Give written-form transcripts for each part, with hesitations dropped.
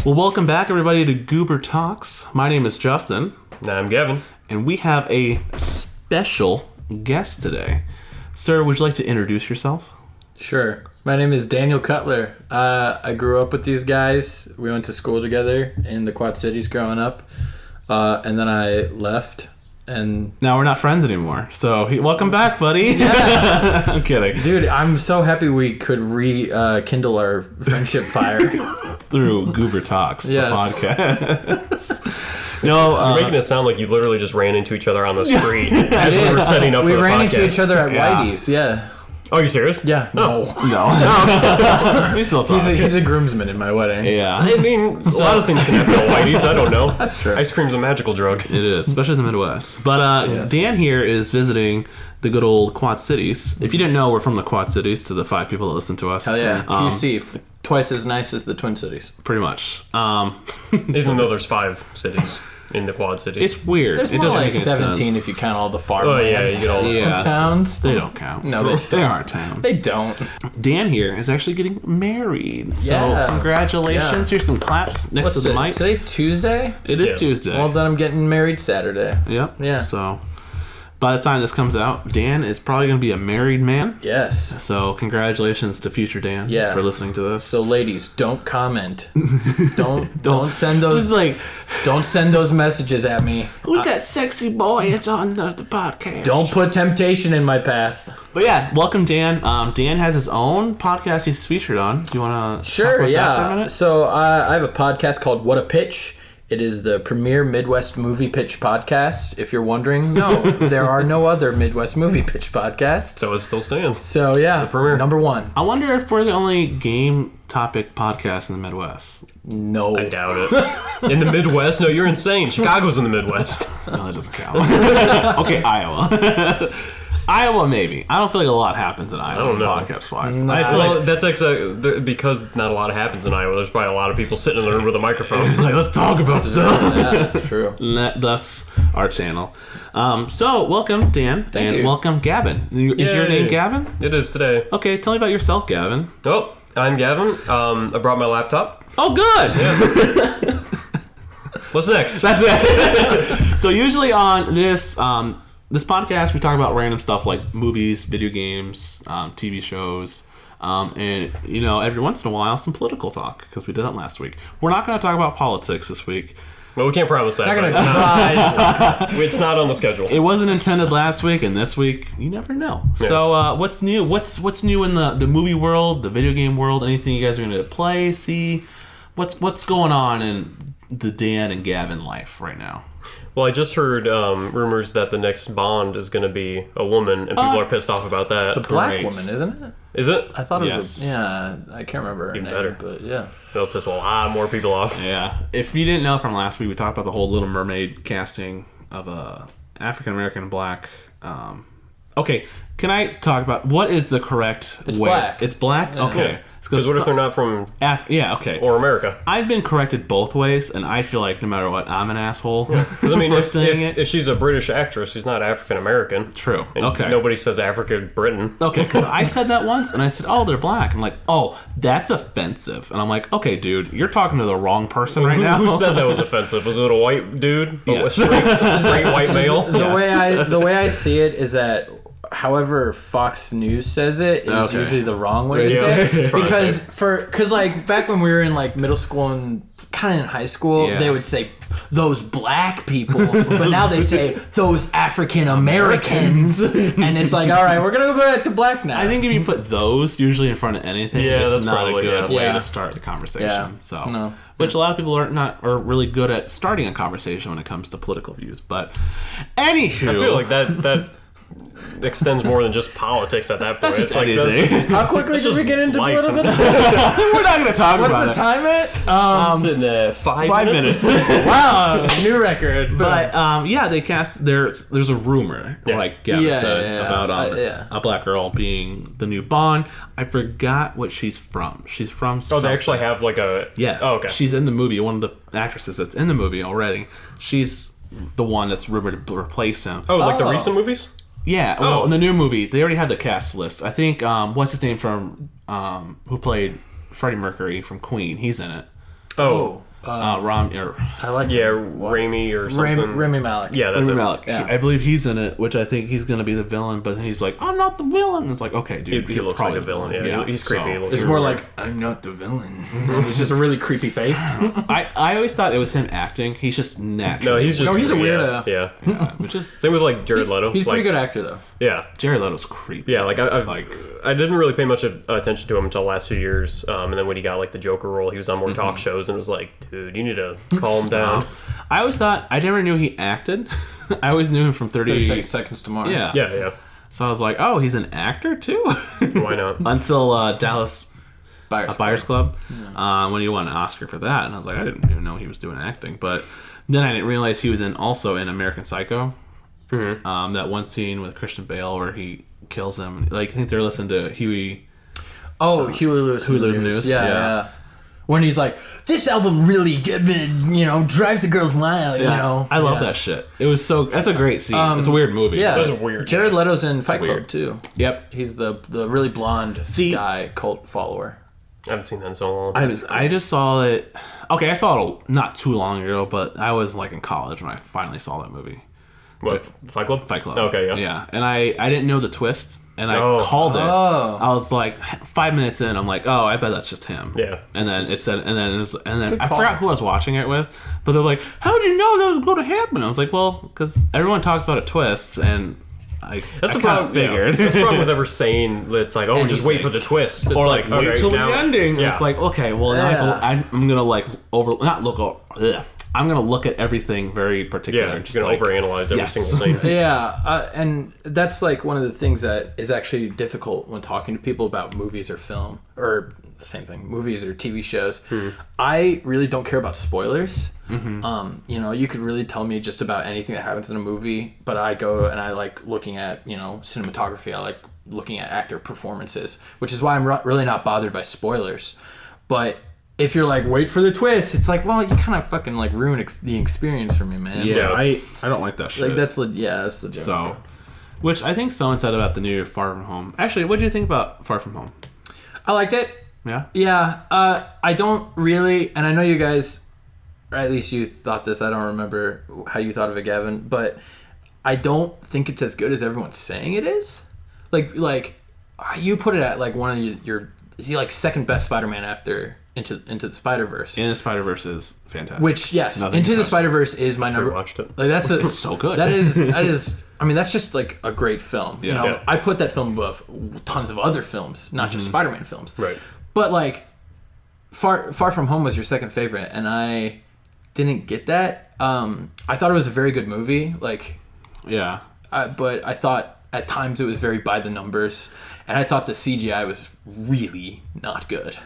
Well, welcome back, everybody, to Guber Talks. My name is Justin. And I'm Gavin. And we have a special guest today. Sir, would you like to introduce yourself? Sure. My name is Daniel Cutler. I grew up with these guys. We went to school together in the Quad Cities growing up. And then I left. And now we're not friends anymore. So welcome back, buddy. Yeah. I'm kidding. Dude, I'm so happy we could rekindle our friendship fire. Through Guber Talks, the podcast. No, you're making it sound like you literally just ran into each other on the street as we were setting up for the podcast. We ran into each other at Whitey's, yeah. Oh, you serious? Yeah. No. We still talk. He's a groomsman in my wedding. Yeah. I mean, a lot of things can happen at Whitey's. I don't know. That's true. Ice cream's a magical drug. It is, especially in the Midwest. But yes. Dan here is visiting the good old Quad Cities. If you didn't know, we're from the Quad Cities to the 5 people that listen to us. Hell yeah. QC, twice as nice as the Twin Cities. Pretty much. Even though there's 5 cities in the Quad Cities. It's weird. There's more like 17 if you count all the farmlands. Oh, yeah. You get all the towns. They don't count. No, they are towns. They don't. Dan here is actually getting married. So yeah. Congratulations. Yeah. Here's some claps next to the mic. Is today Tuesday? It is Tuesday. Well, then I'm getting married Saturday. Yep. Yeah. So by the time this comes out, Dan is probably going to be a married man. Yes. So congratulations to future Dan for listening to this. So ladies, don't comment. don't send those don't send those messages at me. Who's that sexy boy? It's on the podcast. Don't put temptation in my path. But yeah, welcome Dan. Dan has his own podcast he's featured on. Do you want to talk about that for a minute? So I have a podcast called What a Pitch. It is the premier Midwest movie pitch podcast. If you're wondering, no, there are no other Midwest movie pitch podcasts. So it still stands. So yeah, it's the premier. Number 1. I wonder if we're the only game topic podcast in the Midwest. No. I doubt it. In the Midwest? No, you're insane. Chicago's in the Midwest. No, that doesn't count. Okay, Iowa. Iowa, maybe. I don't feel like a lot happens in Iowa. I don't know. Podcast-wise. I feel like that's because not a lot happens in Iowa. There's probably a lot of people sitting in the room with a microphone. Like, let's talk about stuff. Yeah, that's true. Thus, our channel. So, welcome, Dan. Thank you. Welcome, Gavin. Is your name Gavin? It is today. Okay, tell me about yourself, Gavin. Oh, I'm Gavin. I brought my laptop. Oh, good. Yeah. What's next? That's it. So, usually on this podcast, we talk about random stuff like movies, video games, TV shows, and, every once in a while, some political talk, because we did that last week. We're not going to talk about politics this week. Well, we can't promise that. Not going to try. It's not on the schedule. It wasn't intended last week, and this week, you never know. Yeah. So, what's new? What's new in the movie world, the video game world? Anything you guys are going to play, see? What's going on in the Dan and Gavin life right now? Well, I just heard rumors that the next Bond is going to be a woman, and people are pissed off about that. It's a black woman, isn't it? Is it? I thought it was I can't remember her name, better. But yeah. That'll piss a lot more people off. Yeah. If you didn't know from last week, we talked about the whole Little Mermaid casting of a African-American black... Okay, can I talk about what is the correct way? Black. It's black? Yeah. Okay. Because what if they're not from okay. or America? I've been corrected both ways, and I feel like no matter what, I'm an asshole. Because I mean, if she's a British actress, she's not African American. True. And okay. Nobody says Africa Britain. Okay, because I said that once, and I said, "Oh, they're black." I'm like, "Oh, that's offensive," and I'm like, "Okay, dude, you're talking to the wrong person right now." Who said that was offensive? Was it a white dude? Yes. A straight white male? The way I see it is that however Fox News says it is usually the wrong way to say it. Because like back when we were in like middle school and kind of in high school, they would say those black people, but now they say those African Americans, and it's like, all right, we're gonna go back to black now. I think if you put those usually in front of anything, it's not a good way to start the conversation. Yeah. So, which a lot of people are really good at starting a conversation when it comes to political views. But anywho, I feel like that extends more than just politics at that point. That's just anything. How quickly did we get into political? We're not going to talk about it. What's the time at? Sitting at 5 minutes. Wow, new record. But they cast. There's a rumor, like Gavin said, about a black girl being the new Bond. I forgot what she's from. She's from. They actually have like a. Yes. Oh, okay. She's in the movie. One of the actresses that's in the movie already. She's the one that's rumored to replace him. Oh, like the recent movies? Yeah, well, in the new movie, they already have the cast list. I think, what's his name from, who played Freddie Mercury from Queen? He's in it. Oh. I like Raimi or something. Rami Malek. Yeah, that's Rami it. Malek. Yeah. I believe he's in it, which I think he's going to be the villain. But then he's like, "I'm not the villain." And it's like, okay, dude, He looks like a villain. Yeah, he's creepy. It's more like, I'm not the villain. It's just a really creepy face. I always thought it was him acting. He's just natural. No, he's a weirdo. Yeah, which is same with like Jared Leto. He's a pretty good actor though. Yeah, Jared Leto's creepy. Yeah, like I didn't really pay much attention to him until the last few years, and then when he got like the Joker role, he was on more talk shows, and it was like, dude, you need to calm down. I always thought I never knew he acted. I always knew him from 30 Seconds to Mars. Yeah. So I was like, oh, he's an actor too. Why not? Until Dallas Buyers Club, Yeah. when he won an Oscar for that, and I was like, I didn't even know he was doing acting. But then I didn't realize he was also in American Psycho. Mm-hmm. That one scene with Christian Bale where he kills him. Like I think they're listening to Huey. Oh, Huey Lewis in the News. Yeah. When he's like, this album really, drives the girls wild, I love that shit. It was that's a great scene. It's a weird movie. Yeah. It was a weird. Jared Leto's in Fight Club, too. Yep. He's the really blonde guy, cult follower. I haven't seen that in so long. I just saw it. Okay, I saw it not too long ago, but I was like in college when I finally saw that movie. What, Fight Club? Fight Club. Okay, yeah. Yeah, and I didn't know the twist, and I called it. Oh. I was like 5 minutes in, I'm like, oh, I bet that's just him. Yeah. And then it said, and then I forgot who I was watching it with, but they're like, how did you know that was going to happen? I was like, well, because everyone talks about a twist, and That's I the problem. figured. That's the problem with ever saying that it's like, oh, just wait for the twist. It's or like wait okay, till now, the ending. Yeah. It's like, okay, well now I'm gonna like I'm gonna look at everything very particular. Yeah, you're gonna overanalyze every single thing. Yeah, and that's like one of the things that is actually difficult when talking to people about movies or film, or the same thing, movies or TV shows. I really don't care about spoilers. You could really tell me just about anything that happens in a movie, but I go and I like looking at cinematography. I like looking at actor performances, which is why I'm really not bothered by spoilers. But if you're like, wait for the twist, it's like, well, you kind of fucking like ruin the experience for me, man. Yeah, I don't like that shit. Like that's the joke. So, which I think someone said about the new Far From Home. Actually, what did you think about Far From Home? I liked it. Yeah. Yeah. I don't really, and I know you guys, or at least you thought this. I don't remember how you thought of it, Gavin, but I don't think it's as good as everyone's saying it is. Like you put it at like one of your like second best Spider-Man after Into the Spider-Verse. Into the Spider-Verse is fantastic. Which, yes, Into the Spider-Verse is my number. Watched it. Like that's it's so good. That is. I mean, that's just like a great film. Yeah. I put that film above tons of other films, not just Spider-Man films. Right. But like, Far From Home was your second favorite, and I didn't get that. I thought it was a very good movie. Like, yeah. But I thought at times it was very by the numbers, and I thought the CGI was really not good.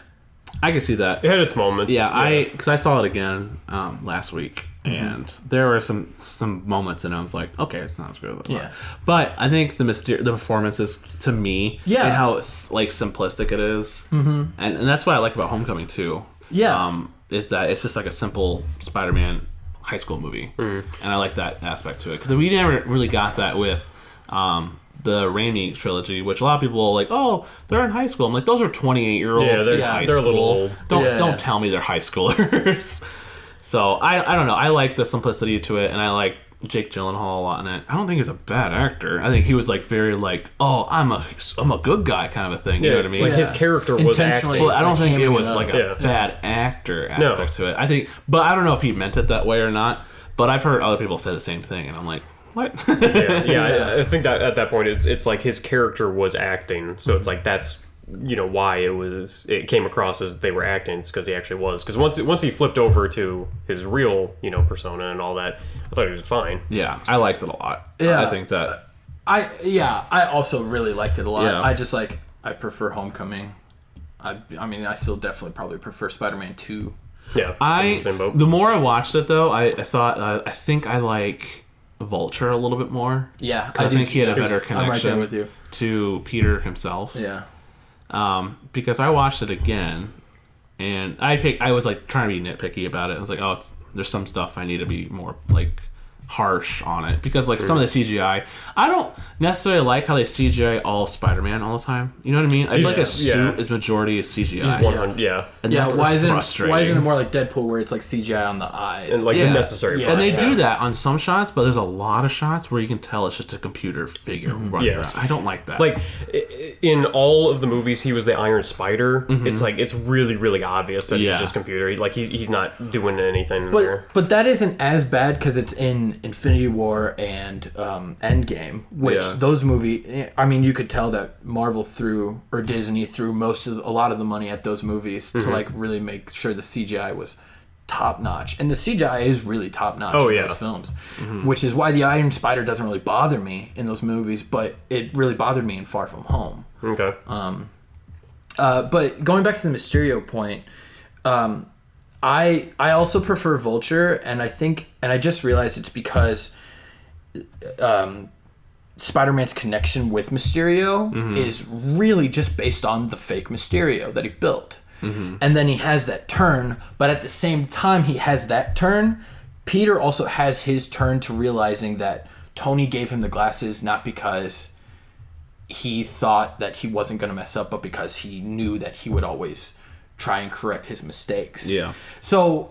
I can see that. It had its moments. Yeah. Because I saw it again last week, and there were some moments, and I was like, okay, it's not as good as I thought. Yeah. But I think the performances to me, and how like simplistic it is, and that's what I like about Homecoming too. Yeah. Is that it's just like a simple Spider-Man high school movie, and I like that aspect to it because we never really got that with the Raimi trilogy, which a lot of people are like, oh, they're in high school. I'm like, those are 28-year-olds in high they're school. A little old. Don't tell me they're high schoolers. So I don't know. I like the simplicity to it, and I like Jake Gyllenhaal a lot in it. I don't think he's a bad actor. I think he was like very like, oh, I'm a good guy kind of a thing. You know what I mean? Like his character was acting. But I don't think it was like a bad actor aspect to it. I think, but I don't know if he meant it that way or not. But I've heard other people say the same thing, and I'm like, what? I think that at that point it's like his character was acting, so it's like that's why it came across as they were acting. It's because he actually was. Because once he flipped over to his real persona and all that, I thought he was fine. Yeah, I liked it a lot. Yeah, I think that I also really liked it a lot. Yeah. I prefer Homecoming. I mean I still definitely probably prefer Spider-Man 2. Yeah, in the same boat. The more I watched it though, I thought I think I like Vulture a little bit more. Yeah, I think he had a better connection I'm right there with you. to Peter himself. Yeah. Because I watched it again, and I was like trying to be nitpicky about it. I was like, oh, there's some stuff I need to be more like harsh on it because like some of the CGI, I don't necessarily like how they CGI all Spider-Man all the time. You know what I mean? I feel like a suit is majority is CGI. He's 100, yeah. And that's why isn't it more like Deadpool where it's like CGI on the eyes and like the necessary parts. And they do that on some shots, but there's a lot of shots where you can tell it's just a computer figure running around. I don't like that. Like in all of the movies, he was the Iron Spider. It's like it's really really obvious that he's just computer. Like he's not doing anything there. But that isn't as bad because it's in Infinity War and Endgame, which those movies. I mean, you could tell that Marvel or Disney threw a lot of the money at those movies to like really make sure the CGI was top notch, and the CGI is really top notch in those films, which is why the Iron Spider doesn't really bother me in those movies, but it really bothered me in Far From Home. Okay. But going back to the Mysterio point, I also prefer Vulture, and I just realized it's because Spider-Man's connection with Mysterio is really just based on the fake Mysterio that he built. And then he has that turn, but at the same time he has that turn, Peter also has his turn to realizing that Tony gave him the glasses not because he thought that he wasn't going to mess up, but because he knew that he would always try and correct his mistakes. Yeah. So,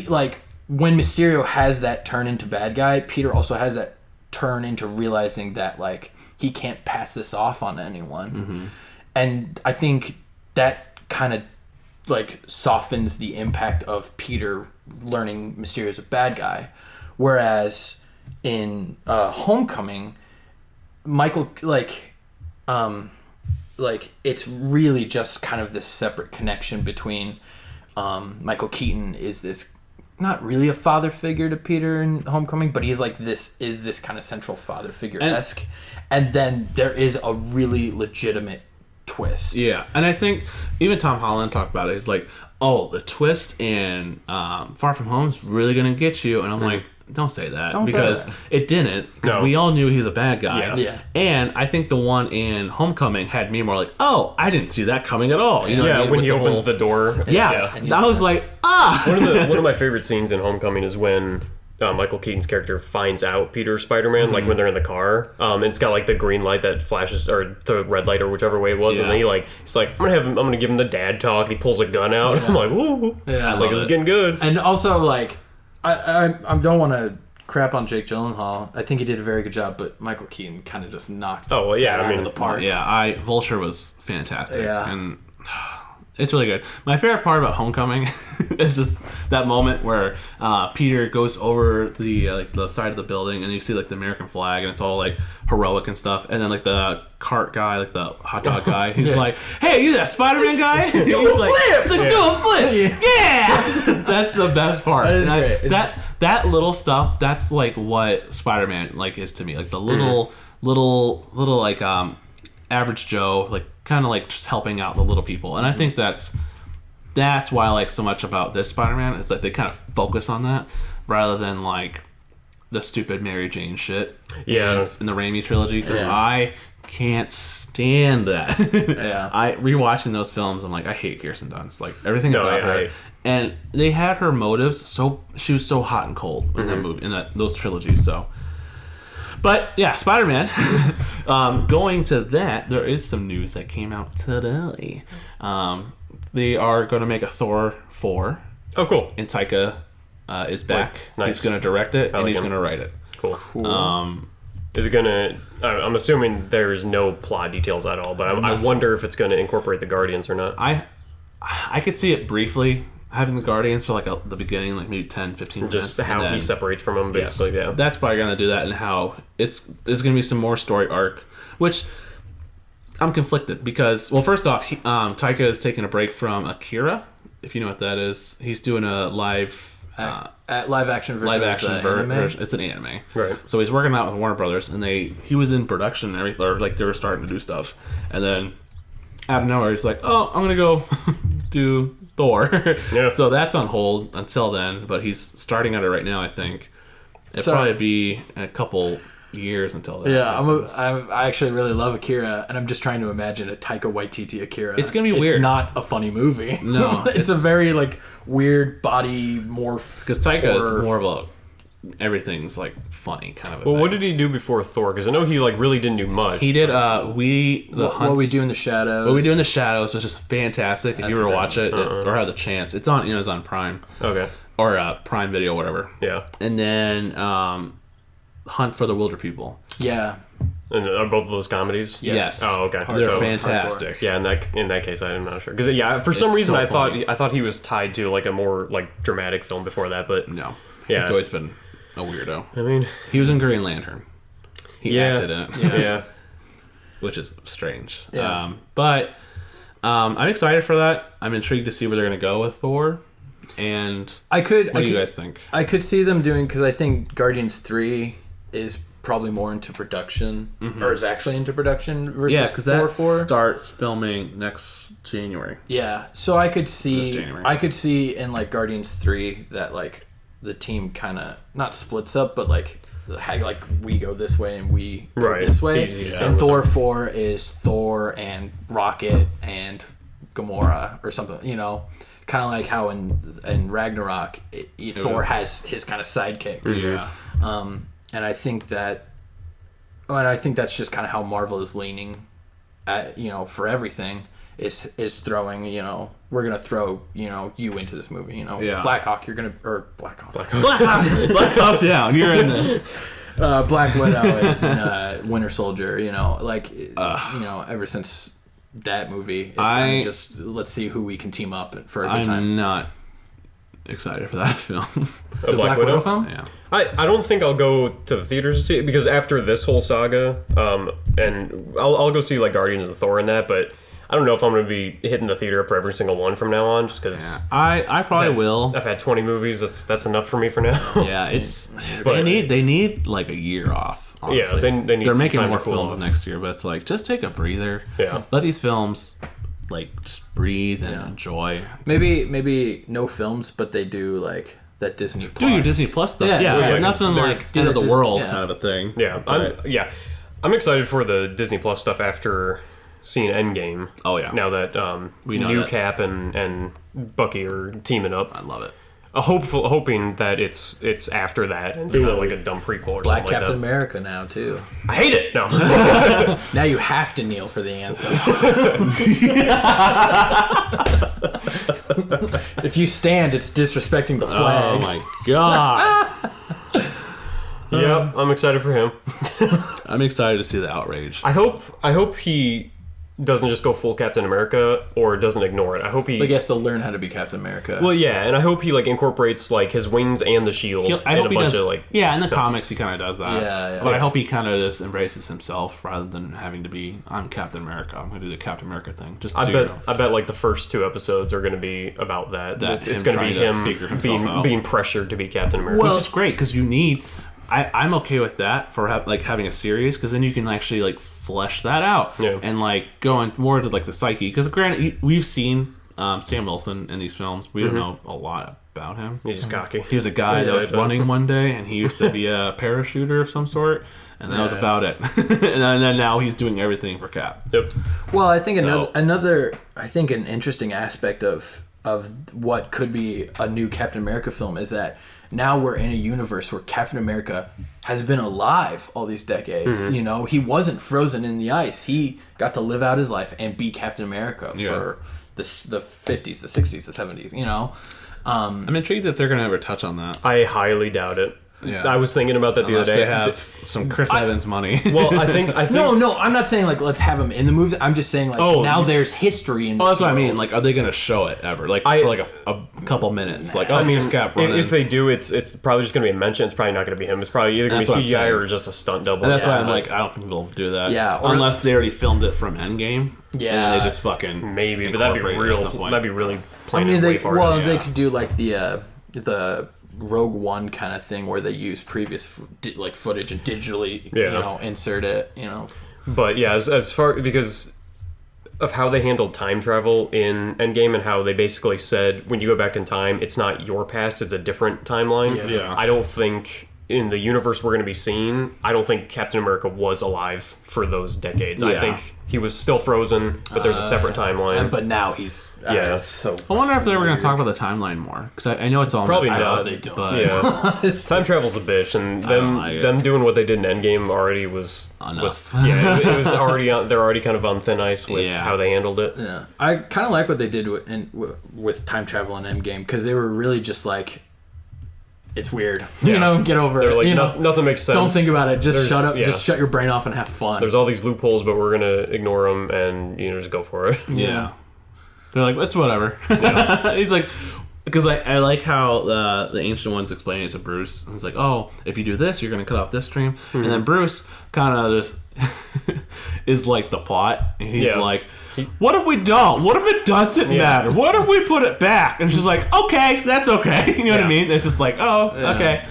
like, when Mysterio has that turn into bad guy, Peter also has that turn into realizing that, like, he can't pass this off on anyone. And I think that kind of, like, softens the impact of Peter learning Mysterio's a bad guy. Whereas in Homecoming, Michael, it's really just kind of this separate connection between Michael Keaton is this not really a father figure to Peter in Homecoming, but he's like this kind of central father figure-esque, and then there is a really legitimate twist. Yeah, and I think even Tom Holland talked about it. He's like, "Oh, the twist in Far From Home is really gonna get you," and I'm like, "Don't say that because it didn't. Because we all knew he's a bad guy." Yeah. And I think the one in Homecoming had me more like, "Oh, I didn't see that coming at all." You know what I mean? When he opens the door. Yeah, I was like, "Ah." One of my favorite scenes in Homecoming is when Michael Keaton's character finds out Peter's Spider-Man, like when they're in the car. It's got like the green light that flashes, or the red light, or whichever way it was, and then he's like, I'm gonna give him the dad talk. And he pulls a gun out. I'm like, "Woo!" Yeah, like it's getting good. And also, like, I don't want to crap on Jake Gyllenhaal. I think he did a very good job, but Michael Keaton kind of just knocked out of the park. Yeah, Vulture was fantastic. Yeah. And it's really good. My favorite part about Homecoming is just that moment where Peter goes over the side of the building and you see like the American flag and it's all like heroic and stuff, and then like the cart guy, like the hot dog guy, he's like, "Hey, you that Spider-Man guy? Do a flip! Do a flip! Yeah!" That's the best part. That is great. That little stuff, that's like what Spider-Man like is to me. Like the little like average Joe, like kind of like just helping out the little people. And I think that's why I like so much about this Spider-Man is that they kind of focus on that rather than like the stupid Mary Jane shit in the Raimi trilogy, because I can't stand that. I rewatching those films, I'm like, I hate Kirsten Dunst. Like everything about her. And they had her motives, so she was so hot and cold in that movie, in those trilogies. So, but yeah, Spider-Man. Going to that, there is some news that came out today. They are going to make a Thor 4. Oh, cool! And Taika is back. Nice. He's going to direct it, and he's going to write it. Cool. Is it gonna? I'm assuming there's no plot details at all, but I wonder if it's going to incorporate the Guardians or not. I could see it briefly having the Guardians for like the beginning, like maybe 10-15 minutes. Just how he separates from them, basically. Yes, that's probably going to do that, and how there's going to be some more story arc, which I'm conflicted because, well, first off, Taika is taking a break from Akira, if you know what that is. He's doing a live action version. It's an anime, right? So he's working out with Warner Brothers, and he was in production and everything, or like they were starting to do stuff, and then out of nowhere he's like, "Oh, I'm gonna go do Thor." So that's on hold until then, but he's starting on it right now. I think it'll probably be a couple years until then. I actually really love Akira, and I'm just trying to imagine a Taika Waititi Akira. It's gonna be weird. It's not a funny movie. No, it's a very like weird body morph. Because Taika is more of a everything's like funny kind of. Well, what did he do before Thor? Because I know he like really didn't do much. He did. What We Do in the Shadows. What We Do in the Shadows was just fantastic. If you ever watch it or have the chance, it's on Amazon Prime. Okay. Or Prime Video, whatever. Yeah. And then Hunt for the Wilder People. Yeah. And are both of those comedies? Yes. Oh, okay. They're fantastic. Yeah, in that case, I'm not sure because for some reason I thought he was tied to like a more like dramatic film before that, but no. Yeah, he's always been a weirdo. I mean, he was in Green Lantern. He acted in it. Yeah. Which is strange. Yeah. But I'm excited for that. I'm intrigued to see where they're going to go with Thor. And what do you guys think? I could see them doing, because I think Guardians 3 is probably more into production, or is actually into production versus because Thor that 4. starts filming next January. Yeah, so I could see in like Guardians 3 that like the team kind of not splits up, but like we go this way and we go this way. And Thor 4 is Thor and Rocket and Gamora or something, kind of like how in Ragnarok Thor has his kind of sidekicks. Yeah. And I think that's just kind of how Marvel is leaning at, for everything is throwing, we're going to throw, you into this movie, Yeah. Black Hawk, you're going to, or Black Hawk. Black Hawk Down, you're in this. Black Widow is in Winter Soldier, ever since that movie, it's kind of just, let's see who we can team up for a good time. I'm not excited for that film. The Black Widow film? Yeah. I don't think I'll go to the theaters to see it because after this whole saga, and I'll go see like Guardians and Thor and that, but I don't know if I'm going to be hitting the theater for every single one from now on, just because. Yeah. I probably will. I've had 20 movies. That's enough for me for now. Yeah, it's they need like a year off. Honestly. Yeah, they need. They're some making time more to cool films off. next year, but it's like just take a breather. Yeah, let these films like just breathe and enjoy. Maybe no films, but they do like that Disney Plus. Do your Disney Plus stuff. Yeah, but nothing like end of the world kind of a thing. Yeah, I'm excited for the Disney Plus stuff after seeing Endgame. Oh yeah. Now that we know New that. Cap and Bucky are teaming up. I love it. Hoping that it's after that and it's not like a dumb prequel or Black something Captain like that. America now too. I hate it. No. Now you have to kneel for the anthem. If you stand, it's disrespecting the flag. Oh my god. Yep, I'm excited for him. I'm excited to see the outrage. I hope he doesn't just go full Captain America or doesn't ignore it. I hope he. I guess they'll learn how to be Captain America. Well, yeah, and I hope he like incorporates like his wings and the shield I and hope a he bunch does, of like. Yeah, in the stuff. comics he kind of does that. Yeah. But I hope he kind of just embraces himself rather than having to be I'm Captain America. I'm gonna do the Captain America thing. Just I bet like the first 2 episodes are going to be about that. It's going to be him being pressured to be Captain America. Which is great because you need. I'm okay with that for having a series because then you can actually like flesh that out and like go in more into like the psyche because granted we've seen Sam Wilson in these films. We don't know a lot about him. He's just cocky. He was a guy that was running one day and he used to be a parachuter of some sort and that was about it. And then now he's doing everything for Cap. Yep. Well, I think another I think an interesting aspect of what could be a new Captain America film is that now we're in a universe where Captain America has been alive all these decades. Mm-hmm. He wasn't frozen in the ice. He got to live out his life and be Captain America for the 50s, the 60s, the 70s, I'm intrigued if they're going to ever touch on that. I highly doubt it. Yeah. I was thinking about that the other day. They have some Chris Evans money. Well, I think No, I'm not saying like let's have him in the movies. I'm just saying like now there's history in this that's what I world. mean. Like, are they going to show it ever? Like, for like a couple minutes? Like, here's Cap running. if they do, it's probably just going to be a mention. It's probably not going to be him. It's probably either going to be CGI or just a stunt double. And that's why I'm like, I don't think they'll do that. Yeah, unless they already filmed it from Endgame. Yeah, and they just fucking maybe, but that'd be really playing it way far. Well, they could do like the Rogue One kind of thing where they use previous footage and digitally insert it. But yeah, as far because of how they handled time travel in Endgame and how they basically said when you go back in time, it's not your past, it's a different timeline. Yeah. I don't think in the universe we're going to be seeing, I don't think Captain America was alive for those decades. I think he was still frozen, but there's a separate timeline. But now he's so. I wonder if they were going to talk about the timeline more, because I know it's all probably messed not. up, They don't. But Time travel's a bitch, and them doing what they did in Endgame already was Enough. it was already they're already kind of on thin ice with how they handled it. Yeah, I kind of like what they did with time travel in Endgame, because they were really just like, it's weird. You know, get over They're it. like, You know, nothing makes sense. don't think about it. Just shut up. Yeah. Just shut your brain off and have fun. There's all these loopholes, but we're gonna ignore them and just go for it. Yeah. They're like, it's whatever. He's like, because I like how the Ancient Ones explain it to Bruce. And it's like, oh, if you do this, you're going to cut off this stream. And then Bruce kind of just is like the plot. And he's like, what if we don't? What if it doesn't matter? What if we put it back? And she's like, okay, that's okay. You know what I mean? It's just like, oh, okay.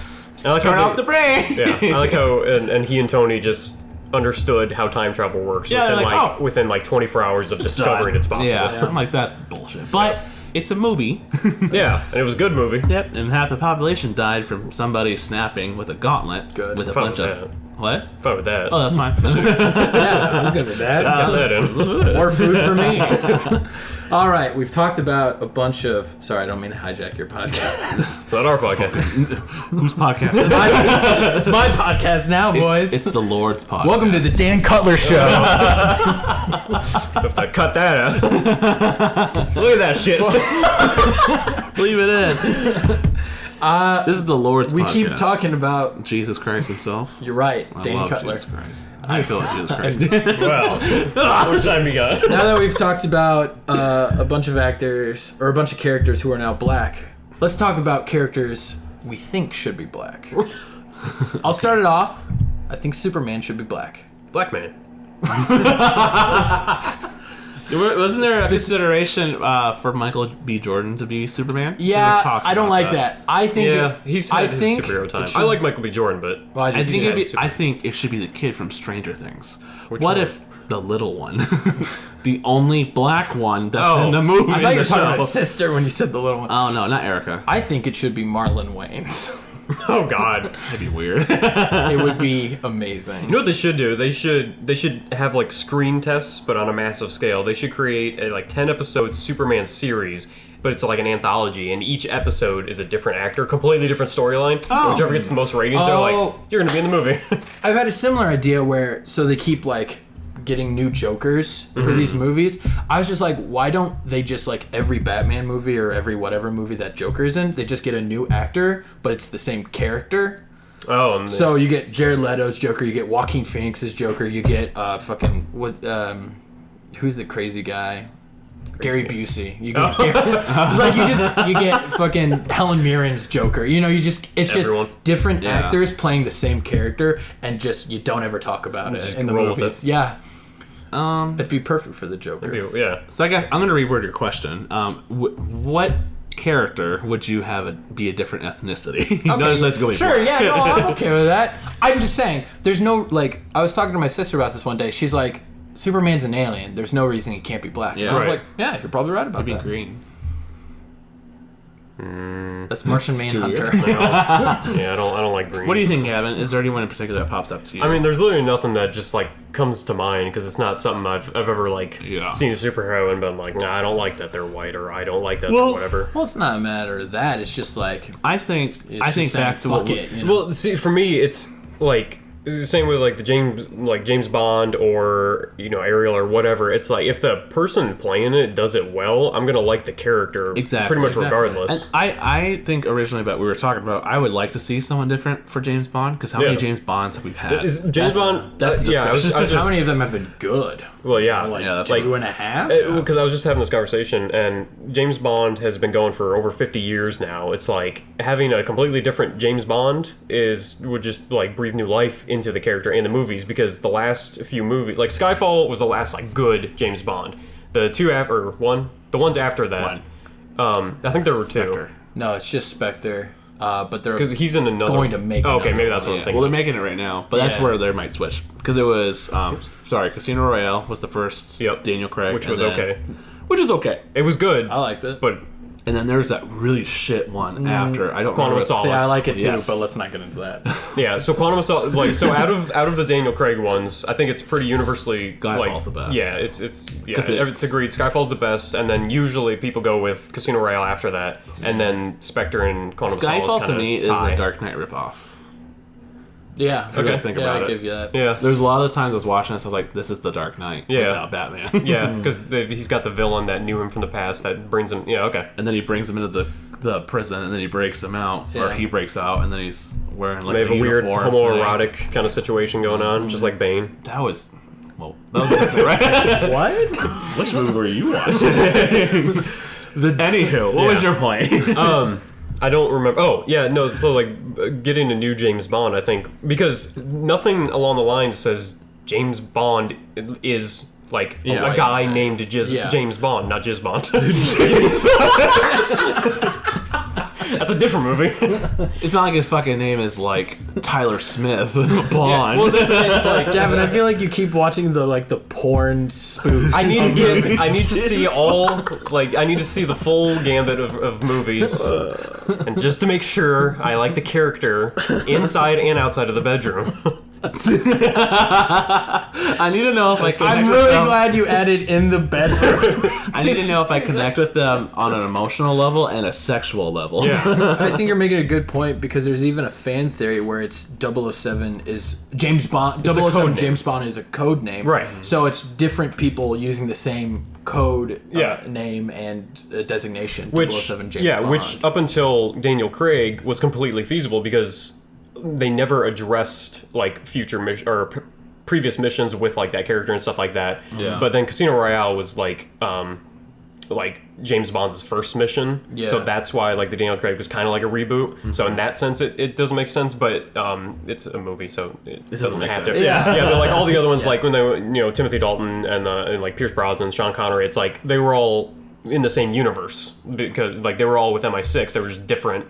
I like Turn off the brain. I like how and he and Tony just understood how time travel works within 24 hours of discovering it's possible. Yeah, I'm like, that's bullshit. But it's a movie. Yeah, and it was a good movie. Yep, and half the population died from somebody snapping with a gauntlet with a bunch of... What? Fine with that. Oh, that's fine. I'm good with that. Count that in. More food for me. All right, we've talked about a bunch of... Sorry, I don't mean to hijack your podcast. It's not our podcast. Whose podcast? It's my podcast now, boys. It's the Lord's podcast. Welcome to the Dan Cutler Show. If I cut that out. Look at that shit. Leave it in. This is the Lord's podcast. We keep talking about... Jesus Christ himself. You're right, I Dan love Cutler. Jesus Christ. I feel like Jesus Christ. Well, how much time we got? Now that we've talked about a bunch of actors, or a bunch of characters who are now black, let's talk about characters we think should be black. I'll start it off. I think Superman should be black. Black man. Wasn't there a consideration for Michael B. Jordan to be Superman? Yeah, I don't like that. I think he's had his superhero time. I like Michael B. Jordan, but I think it should be the kid from Stranger Things. What if the little one, the only black one that's in the movie? I thought you were talking about sister when you said the little one. Oh no, not Erica. I think it should be Marlon Wayans. Oh God, that'd be weird. It would be amazing. You know what they should do? They should have like screen tests, but on a massive scale. They should create a 10-episode Superman series, but it's like an anthology, and each episode is a different actor, completely different storyline. Oh. Whichever gets the most ratings, they're like, you're gonna be in the movie. I've had a similar idea where they keep getting new Jokers for these movies. I was just like, why don't they just every Batman movie or every whatever movie that Joker's in, they just get a new actor, but it's the same character. Oh, so you get Jared Leto's Joker, you get Joaquin Phoenix's Joker, you get who's the crazy guy? Gary Busey. You get you get fucking Helen Mirren's Joker. It's Everyone. just different actors playing the same character, and just you don't ever talk about it in the movies. Yeah. It'd be perfect for the Joker. So I guess I'm going to reword your question. What character would you have be a different ethnicity? Okay. Notice that's going Sure, yeah, no, I'm okay with that. I'm just saying, there's no, I was talking to my sister about this one day. She's like, Superman's an alien. There's no reason he can't be black. Yeah, and I was like, yeah, you're probably right about that. He'd be green. That's Martian Manhunter. Yeah, I don't like green. What do you think, Gavin? Is there anyone in particular that pops up to you? I mean, there's literally nothing that just comes to mind, because it's not something I've ever seen a superhero and been like, nah, I don't like that they're white, or I don't like that they're whatever. Well, it's not a matter of that. It's just I think back to what it. Well, see, for me, it's it's the same with the James Bond or Ariel or whatever. It's if the person playing it does it well, I'm gonna like the character pretty much regardless. And I think originally we were talking about I would like to see someone different for James Bond, because how many James Bonds have we had? James Bond? That's the discussion. I was just, how many of them have been good? Well, yeah, that's 2.5. Because I was just having this conversation, and James Bond has been going for over 50 years now. It's having a completely different James Bond would just breathe new life into the character in the movies, because the last few movies, Skyfall was the last good James Bond. The ones after that, I think there were Spectre. two. No, it's just Spectre. But they're because he's in another going to make. Okay, maybe that's what I'm thinking. Well, they're making it right now, but that's where they might switch, because it was Casino Royale was the first Daniel Craig, which was okay. Which is okay. It was good. I liked it, but And then there's that really shit one after. I don't Quantum remember. of Solace. See, I like it too, Yes. but let's not get into that. Yeah, so Quantum of Solace, like, so out of the Daniel Craig ones, I think it's pretty universally Skyfall's the best. Yeah, it's it's agreed. Skyfall's the best, and then usually people go with Casino Royale after that, and then Spectre and Quantum of Solace Skyfall kinda to me is tie. a Dark Knight ripoff. Yeah. I really think about I it. give you that. Yeah, There's a lot of times I was watching this, I was like, this is the Dark Knight without Batman. yeah, because he's got the villain that knew him from the past that brings him. Yeah, okay. And then he brings him into the prison, and then he breaks him out, or Yeah. he breaks out, and then he's wearing like They have a weird uniform homoerotic kind of situation going on, just like Bane. thing. That was different, right? What? Which movie were you watching? Anywho, what was your point? I don't remember. Oh, yeah, no, so like getting a new James Bond, I think, because nothing along the line says James Bond is like Yeah. a guy named Yeah. James Bond, not Jizz Bond. That's a different movie. It's not like his fucking name is like Tyler Smith Bond. Well, that's it's like Gavin, I feel like you keep watching the porn spoof. I need to see I need to see the full gambit of movies, and just to make sure I like the character inside and outside of the bedroom. I need to know if I connect I'm with really them. glad you added in the bedroom. I need to know if I connect with them on an emotional level and a sexual level. Yeah. I think you're making a good point because there's even a fan theory where it's 007 is James Bond. It's a 007 code name. James Bond is a code name. Right. So it's different people using the same code Yeah. name and designation. Which 007 James Bond. which up until Daniel Craig was completely feasible because they never addressed like future previous missions with like that character and stuff like that. Yeah. But then Casino Royale was like James Bond's first mission. Yeah. So that's why like the Daniel Craig was kind of like a reboot. So in that sense, it doesn't make sense. But it's a movie, so it doesn't make have sense. to. Yeah. Yeah. But like all the other ones, like when they were, Timothy Dalton and like Pierce Brosnan, Sean Connery, it's like they were all in the same universe because like they were all with MI6. They were just different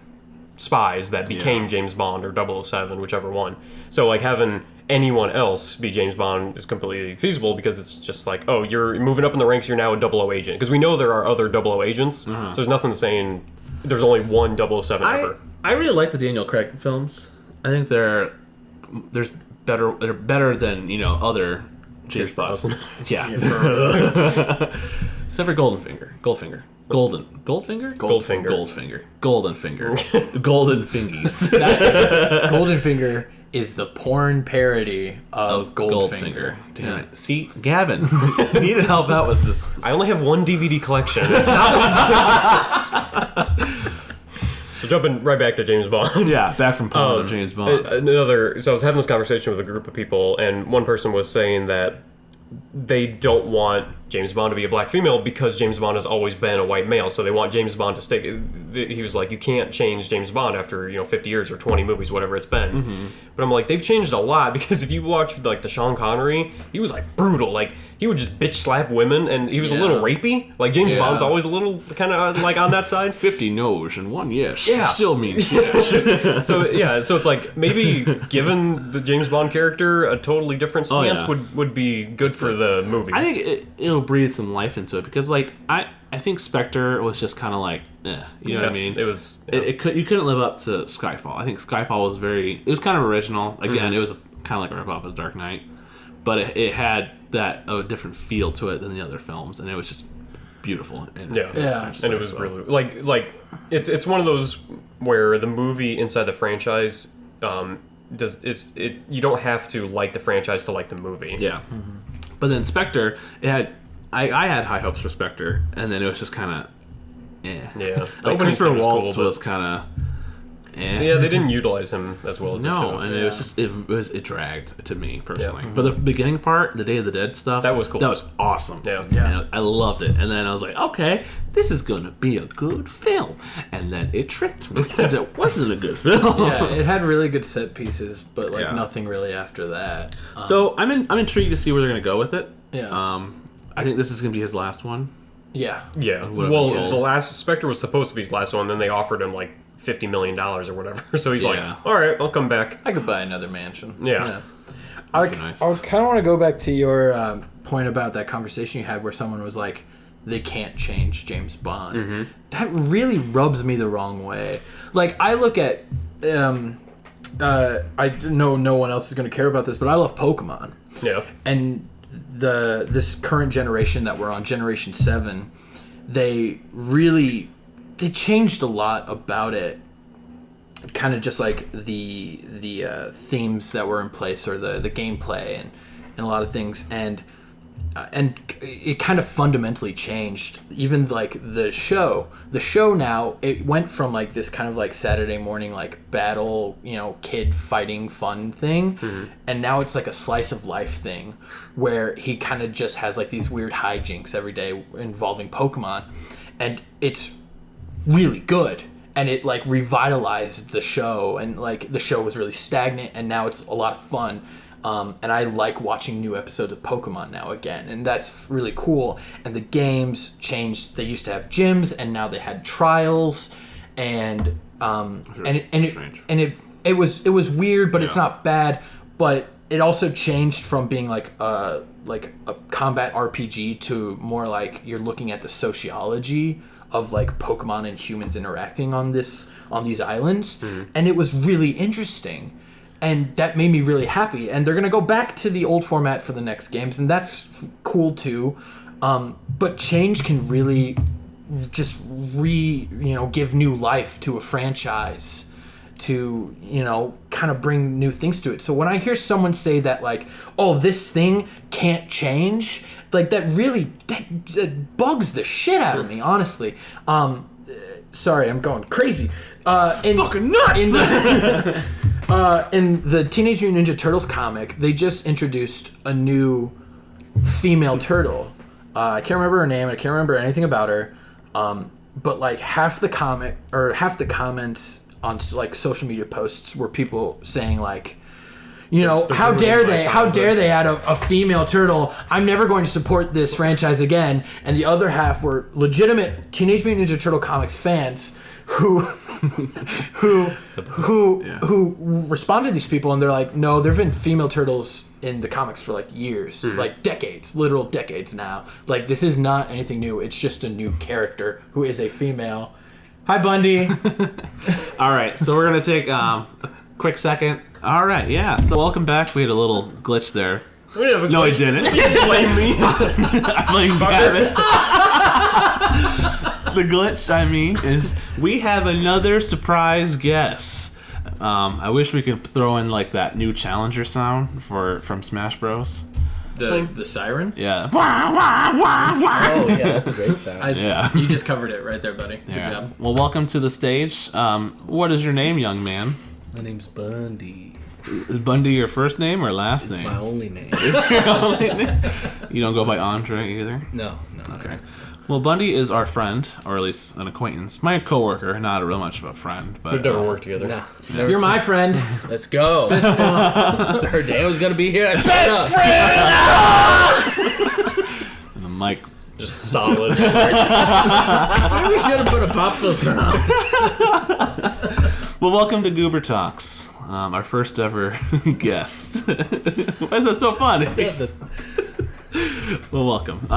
spies that became James Bond or 007, whichever one. So like having anyone else be James Bond is completely feasible because it's just like, oh, you're moving up in the ranks, you're now a 00 agent. Because we know there are other 00 agents, so there's nothing saying there's only one 007 ever. I really like the Daniel Craig films. I think they're better than other James Bond. Yeah. Except for Goldfinger. Golden Fingies. Goldenfinger is the porn parody of Goldfinger. Damn it. See, Gavin, you need to help out with this. I only have one DVD collection. It's not So jumping right back to James Bond. Yeah, back from porn to James Bond. So I was having this conversation with a group of people, and one person was saying that they don't want James Bond to be a black female because James Bond has always been a white male. So they want James Bond to stay. He was like, you can't change James Bond after 50 years or 20 movies, whatever it's been. Mm-hmm. But I'm like, they've changed a lot because if you watch like the Sean Connery, he was like brutal. Like he would just bitch slap women, and he was a little rapey. Like James Bond's always a little kind of like on that side. 50 no's and 1 yes. Yeah. Still means yes. So it's like maybe giving the James Bond character a totally different stance would be good for the movie. I think it'll breathe some life into it because, like, I think Spectre was just kind of like, you know what I mean? It was. You couldn't live up to Skyfall. I think Skyfall was it was kind of original. Again, it was kind of like a ripoff of Dark Knight, but it had a different feel to it than the other films, and it was just beautiful. And And it was really like it's one of those where the movie inside the franchise you don't have to like the franchise to like the movie. Yeah. But then Spectre, I had high hopes for Spectre, and then it was just kind of, Yeah. Like Christopher Waltz was kind of, Yeah, they didn't utilize him as well as they should have. and it was just it dragged to me personally. But the beginning part, the Day of the Dead stuff, That was cool. That was awesome. Yeah. And I loved it. And then I was like, okay, this is gonna be a good film. And then it tricked me because it wasn't a good film. Yeah, it had really good set pieces, but like Yeah. nothing really after that. So I'm intrigued to see where they're gonna go with it. Yeah. I think this is gonna be his last one. Yeah. Yeah. Would've Well, been cool. the last Spectre was supposed to be his last one, then they offered him like $50 million or whatever. So he's Yeah. like, all right, I'll come back. I could buy another mansion. Yeah. I be nice. kind of want to go back to your point about that conversation you had where someone was like, they can't change James Bond. That really rubs me the wrong way. Like, I look at I know no one else is going to care about this, but I love Pokemon. Yeah. And this current generation that we're on, Generation 7, they changed a lot about it. Kind of just like the themes that were in place, or the gameplay and a lot of things, and it kind of fundamentally changed. Even like the show now, it went from like this kind of like Saturday morning like battle, kid fighting fun thing, and now it's like a slice of life thing where he kind of just has like these weird hijinks every day involving Pokemon, and it's really good. And it like revitalized the show, and like the show was really stagnant, and now it's a lot of fun. And I like watching new episodes of Pokemon now again, and that's really cool. And the games changed. They used to have gyms, and now they had trials, and it was weird, but it's not bad. But it also changed from being like a combat RPG to more like you're looking at the sociology of like Pokemon and humans interacting on these islands, and it was really interesting, and that made me really happy. And they're gonna go back to the old format for the next games, and that's cool too. But change can really just give new life to a franchise, to kind of bring new things to it. So when I hear someone say that like, oh, this thing can't change, like that really that bugs the shit out of me, honestly. Sorry, I'm going crazy. Fucking nuts. In the Teenage Mutant Ninja Turtles comic, they just introduced a new female turtle. I can't remember her name. I can't remember anything about her. But like half the comments on like social media posts were people saying like, how dare they add a female turtle? I'm never going to support this franchise again. And the other half were legitimate Teenage Mutant Ninja Turtle comics fans who responded to these people, and they're like, no, there've been female turtles in the comics for like years, like decades, literal decades now. Like, this is not anything new. It's just a new character who is a female. Hi, Bundy. All right, so we're gonna take a quick second. All right, yeah. So welcome back. We had a little glitch there. No, I didn't. You didn't blame me. I blame Gavin. The glitch, is we have another surprise guest. I wish we could throw in like that new challenger sound from Smash Bros. The siren? Yeah. Oh, yeah, that's a great sound. You just covered it right there, buddy. Good job. Well, welcome to the stage. What is your name, young man? My name's Bundy. Is Bundy your first name or last name? It's my only name. It's your only name? You don't go by Andre either? No. Okay. Well, Bundy is our friend, or at least an acquaintance. My coworker, not real much of a friend, but we've never worked together. Nah, You're my friend. Let's go. Her dad was gonna be here. I and the mic just solid. Maybe we should have put a pop filter on. Well, welcome to Guber Talks, our first ever guest. Why is that so funny? Well, welcome.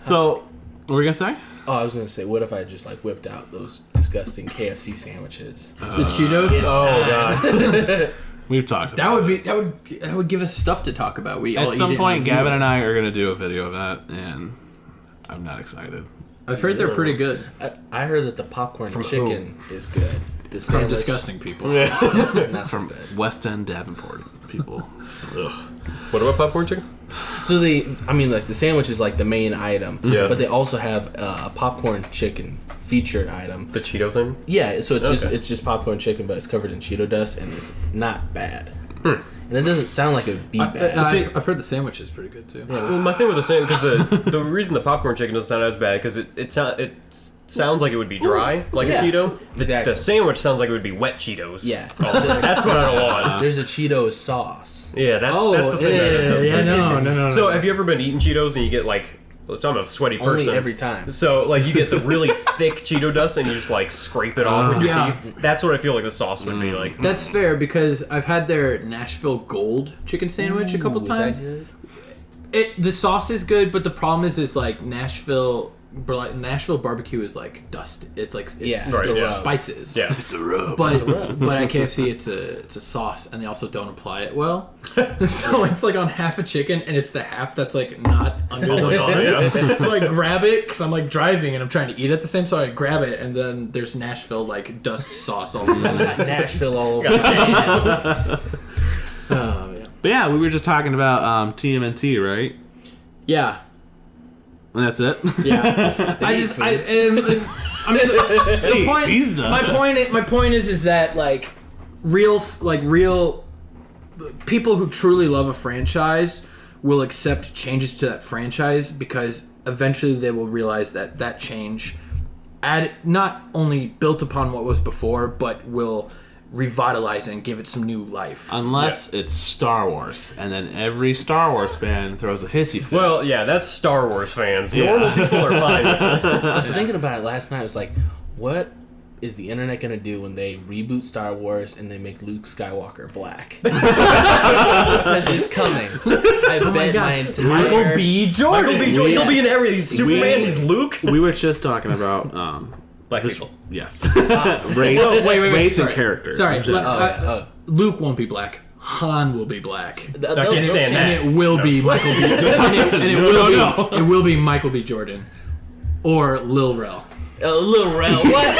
So, what were you gonna say? Oh, I was gonna say, what if I just like whipped out those disgusting KFC sandwiches? The Cheetos? God. We've talked about that would give us stuff to talk about. At some point, Gavin and I are gonna do a video of that, and I'm not excited. I've heard they're pretty good. I heard that the popcorn chicken is good. From disgusting people. Not so From good. West End Davenport people. Ugh. What about popcorn chicken? So the sandwich is like the main item. Yeah. But they also have a popcorn chicken featured item. The Cheeto thing? Yeah, so it's just popcorn chicken, but it's covered in Cheeto dust, and it's not bad. And it doesn't sound like it would be bad. I've heard the sandwich is pretty good too. Well, my thing with the sandwich, because the reason the popcorn chicken doesn't sound as bad, because it sounds like it would be dry, like a Cheeto. Exactly. The sandwich sounds like it would be wet Cheetos. Yeah. That's what I don't want. There's a Cheetos sauce. Yeah, that's the thing. No. So, have you ever been eating Cheetos and you get like, so I'm a sweaty person. Only every time. So, like, you get the really thick Cheeto dust and you just, like, scrape it off with your Yeah. teeth. That's what I feel like the sauce would be like. That's fair, because I've had their Nashville Gold chicken sandwich a couple times. Is that good? The sauce is good, but the problem is it's like Nashville Nashville barbecue is like dust. It's like it's right, yeah. spices. Yeah, It's a rub. But at KFC it's a sauce, and they also don't apply it well. So it's like on half a chicken, and it's the half that's like not under the bun. So I grab it because I'm like driving and I'm trying to eat at the same. So I grab it, and then there's Nashville like dust sauce all over it. Nashville all over. Yeah. But yeah, we were just talking about TMNT, right? Yeah. And that's it. Yeah. I mean, the point. Pizza. My point is that like real people who truly love a franchise will accept changes to that franchise because eventually they will realize that that change not only built upon what was before, but will revitalize it and give it some new life. Unless it's Star Wars, and then every Star Wars fan throws a hissy fit. Well, yeah, that's Star Wars fans. Normal people are fine with it. I was thinking about it last night. I was like, what is the internet going to do when they reboot Star Wars and they make Luke Skywalker black? Because it's coming. I bet my entire... Michael B. Jordan. He'll be in everything. He's Superman, he's Luke. We were just talking about Black people. yes, race and character. Sorry, Luke won't be black. Han will be black. I can't stand that. And it will be Michael B. It will be Michael B. Jordan or Lil Rel. Lil Rel. What?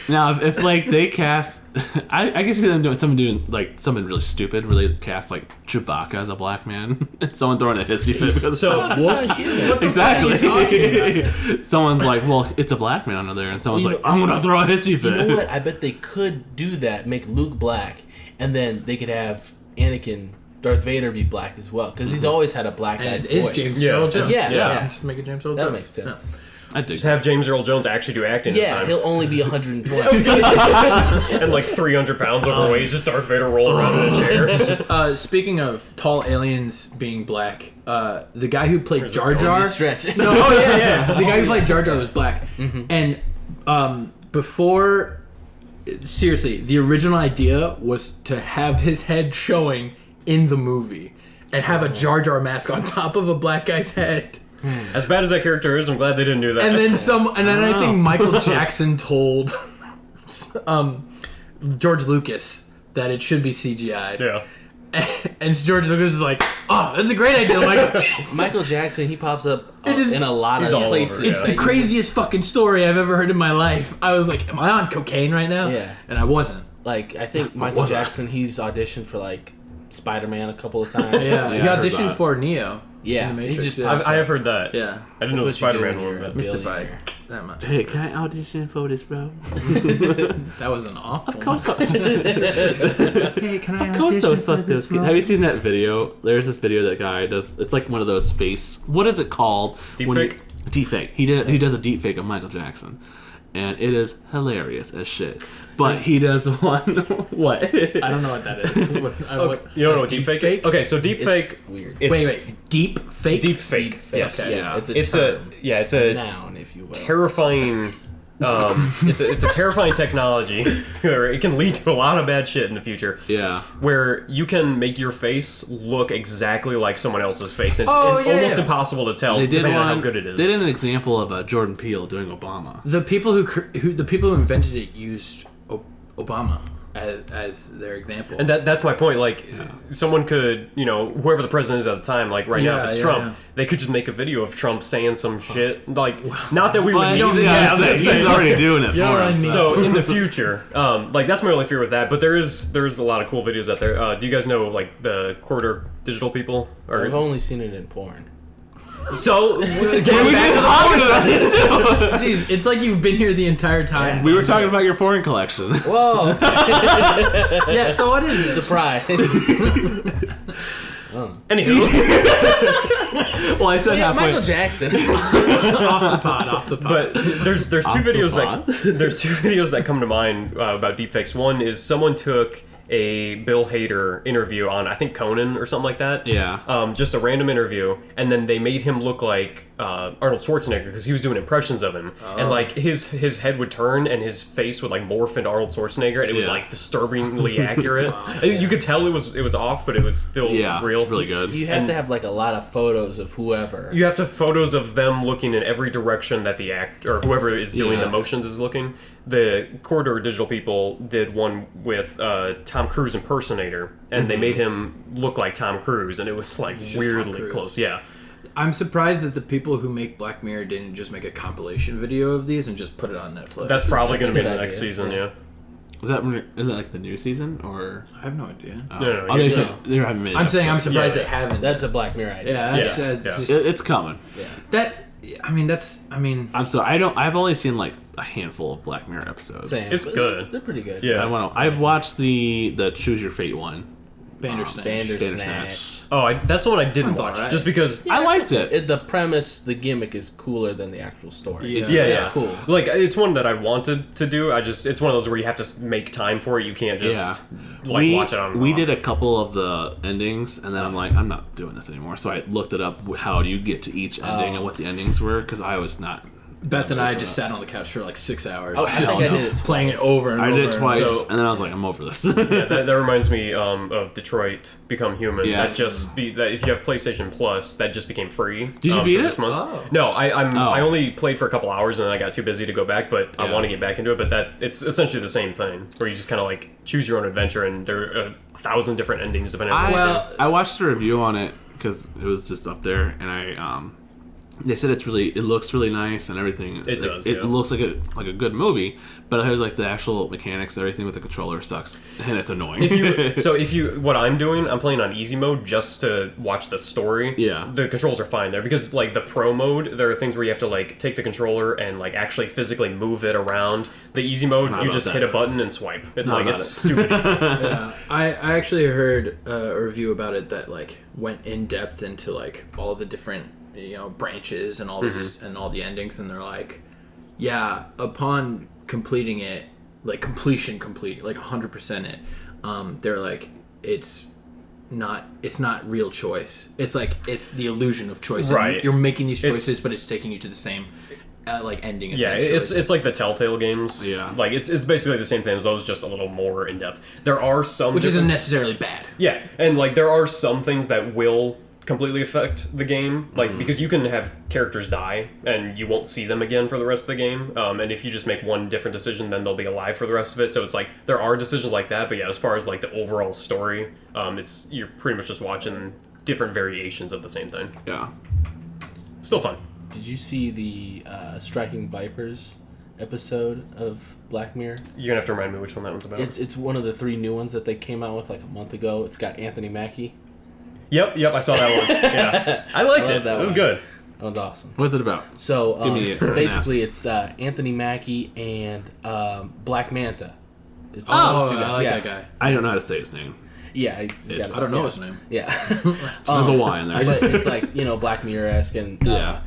Now, if like they cast, I can see them doing like something really stupid, where they cast like Chewbacca as a black man, and someone throwing a hissy fit. So exactly. Someone's like, "Well, it's a black man under there," and someone's like, "I'm gonna throw a hissy fit." You know what? I bet they could do that. Make Luke black, and then they could have Anakin, Darth Vader, be black as well, because he's always had a black guy's voice. James Earl Jones. Yeah. I'm just making James Earl That Jones. makes sense. I dig. Just have James Earl Jones actually do acting this Yeah, time. he'll only be 120. And like 300 pounds overweight, he's just Darth Vader rolling around in a chair. Speaking of tall aliens being black, the guy who played Jar Jar. Stretch. No, the guy who played Jar Jar was black. Mm-hmm. And before, seriously, the original idea was to have his head showing in the movie and have a Jar Jar mask on top of a black guy's head. As bad as that character is, I'm glad they didn't do that. And then I think Michael Jackson told George Lucas that it should be CGI. Yeah. And George Lucas was like, "Oh, that's a great idea, Michael Jackson." Michael Jackson, he pops up in a lot of all places. over, It's the craziest fucking story I've ever heard in my life. I was like, "Am I on cocaine right now?" Yeah. And I wasn't. Like, I think Michael Jackson, he's auditioned for like Spider-Man a couple of times. Yeah, he I heard auditioned that. for Neo. Yeah, in the Matrix. he's just Yeah. I have heard that. Yeah. I didn't know the That's what you do Spider-Man when one. you're a But Missed it by billionaire. that much. Hey, can I audition for this, bro? That was an awful. Of course. Hey, can I Of course, so fuck this kid. Have you seen that video? There's this video that guy does. It's like one of those face. What is it called? Deepfake? Deepfake. He does a deepfake of Michael Jackson, and it is hilarious as shit. But he does one. What? I don't know what that is. You don't know what deepfake is? Okay, so deepfake. It's weird. Wait. Deep fake? Deepfake. Yes. Okay. Yeah. It's It's term. a Noun, if you will. terrifying. It's a terrifying technology where it can lead to a lot of bad shit in the future. Yeah. Where you can make your face look exactly like someone else's face. It's yeah, almost yeah. impossible to tell They did depending one. on how good it is. They did an example of Jordan Peele doing Obama. The people who invented it used Obama as their example. And that's my point. Like, someone could, whoever the president is at the time, like right now, if it's Trump, they could just make a video of Trump saying some shit. Like, not that we would need it. Yeah, he's already doing it for us. So in the future, like that's my only fear with that. But there's a lot of cool videos out there. Do you guys know like the quarter digital people? I've only seen it in porn. So getting back to the Jeez, it's like you've been here the entire time. We were talking about your porn collection. Whoa! Yeah, so what is it? Surprise! Anywho, Well, I said halfway. Michael Jackson. off the pod. but there's two videos pod? that come to mind about deepfakes. One is someone took a Bill Hader interview on, I think, Conan or something like that. Yeah. Just a random interview, and then they made him look like Arnold Schwarzenegger because he was doing impressions of him, and like his head would turn and his face would like morph into Arnold Schwarzenegger, and it was like disturbingly accurate. You could tell it was off, but it was still real, really good. You have to have like a lot of photos of whoever. You have to have photos of them looking in every direction that the actor or whoever is doing the motions is looking. The Corridor Digital people did one with Tom Cruise impersonator, and they made him look like Tom Cruise, and it was like weirdly close. Yeah. I'm surprised that the people who make Black Mirror didn't just make a compilation video of these and just put it on Netflix. That's probably going to be a the good next idea. season, yeah. Is that like the new season or? I have no idea. No, Oh, they said they haven't made. I'm saying I'm episodes. surprised they haven't. That's a Black Mirror idea. yeah, that's, Yeah, that's yeah. just It's coming. that. I mean, I'm so I don't. I've only seen like a handful of Black Mirror episodes. Same. It's good. They're pretty good. Yeah. I've watched the Choose Your Fate one. Bandersnatch. Bandersnatch. Oh, that's the one I didn't Sounds watch, alright. just because... I liked it. The premise, the gimmick is cooler than the actual story. Yeah. Yeah, It's cool. Like, it's one that I wanted to do. It's one of those where you have to make time for it. You can't just, watch it on and We off. did a couple of the endings, and then I'm like, I'm not doing this anymore. So I looked it up. How do you get to each ending and what the endings were? Because I was not. Beth and I just sat on the couch for like 6 hours, Oh, I just think I did it playing it twice. over and I over. did it twice, So- and then I was like, I'm over this. That reminds me of Detroit Become Human. Yes. That if you have PlayStation Plus, that just became free. Did you beat for it? this month? Oh. No, I only played for a couple hours and then I got too busy to go back. But I Yeah. want to get back into it. But it's essentially the same thing, where you just kind of like choose your own adventure, and there are 1,000 different endings depending on what you do. I watched a review on it because it was just up there, and they said it looks really nice and everything. It does, It yeah. looks like a good movie, but I heard like the actual mechanics, everything with the controller sucks, and it's annoying. What I'm doing, I'm playing on easy mode just to watch the story. Yeah. The controls are fine there because like the pro mode, there are things where you have to like take the controller and like actually physically move it around. The easy mode, Not you about just that. hit a button and swipe. It's Not like about it's it. stupid easy. Yeah, I actually heard a review about it that like went in depth into like all the different branches and all this and all the endings, and they're like, yeah, upon completing it, like complete, like 100% it, they're like, it's not real choice. It's like it's the illusion of choice. And Right. you're making these choices, It's- but it's taking you to the same like ending. Yeah, Essentially. it's like the Telltale games. Yeah. Like it's basically the same thing as those, just a little more in depth. There are some which isn't different- necessarily bad. Yeah, and like there are some things that will completely affect the game, like because you can have characters die and you won't see them again for the rest of the game, and if you just make one different decision, then they'll be alive for the rest of it. So it's like there are decisions like that, but yeah, as far as like the overall story, you're pretty much just watching different variations of the same thing. Yeah. Still fun. Did you see the Striking Vipers episode of Black Mirror? You're gonna have to remind me which one that one's about. It's one of the 3 new ones that they came out with like a month ago. It's got Anthony Mackie. Yep, I saw that one. Yeah, I liked I it. love that It was one. good. That one's awesome. What's it about? So Give me a basically, synopsis. it's Anthony Mackie and Black Manta. It's Oh, those two I guys. like yeah. that guy. I don't know how to say his name. Yeah, he's got It's- I don't know yeah. his name. Yeah. There's a Y in there. But it's like, Black Mirror-esque, and Yeah.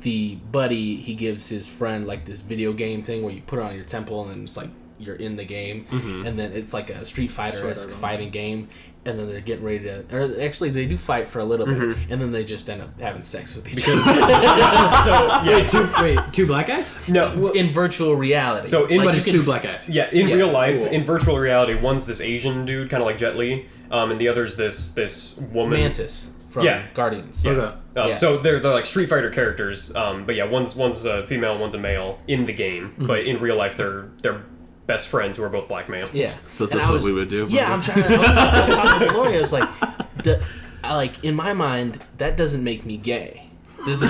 the buddy, he gives his friend like this video game thing where you put it on your temple and then it's like you're in the game, and then it's like a Street Fighter-esque fighting game, and then they're getting ready to, or actually they do fight for a little bit, and then they just end up having sex with each other. So yeah, Wait, two black guys? no. In virtual reality. So in- But you it's can 2 black guys. Yeah, in Yeah, real life, cool. in virtual reality, one's this Asian dude, kind of like Jet Li, and the other's this woman. Mantis from Yeah. Guardians. Okay. Yeah. So they're like Street Fighter characters, but yeah, one's a female, one's a male in the game, but in real life they're best friends who are both black males. Yeah. So And that's I what was- we would do. Yeah, I'm trying to. I was talking to Lori. I was like, in my mind, that doesn't make me gay. Does it?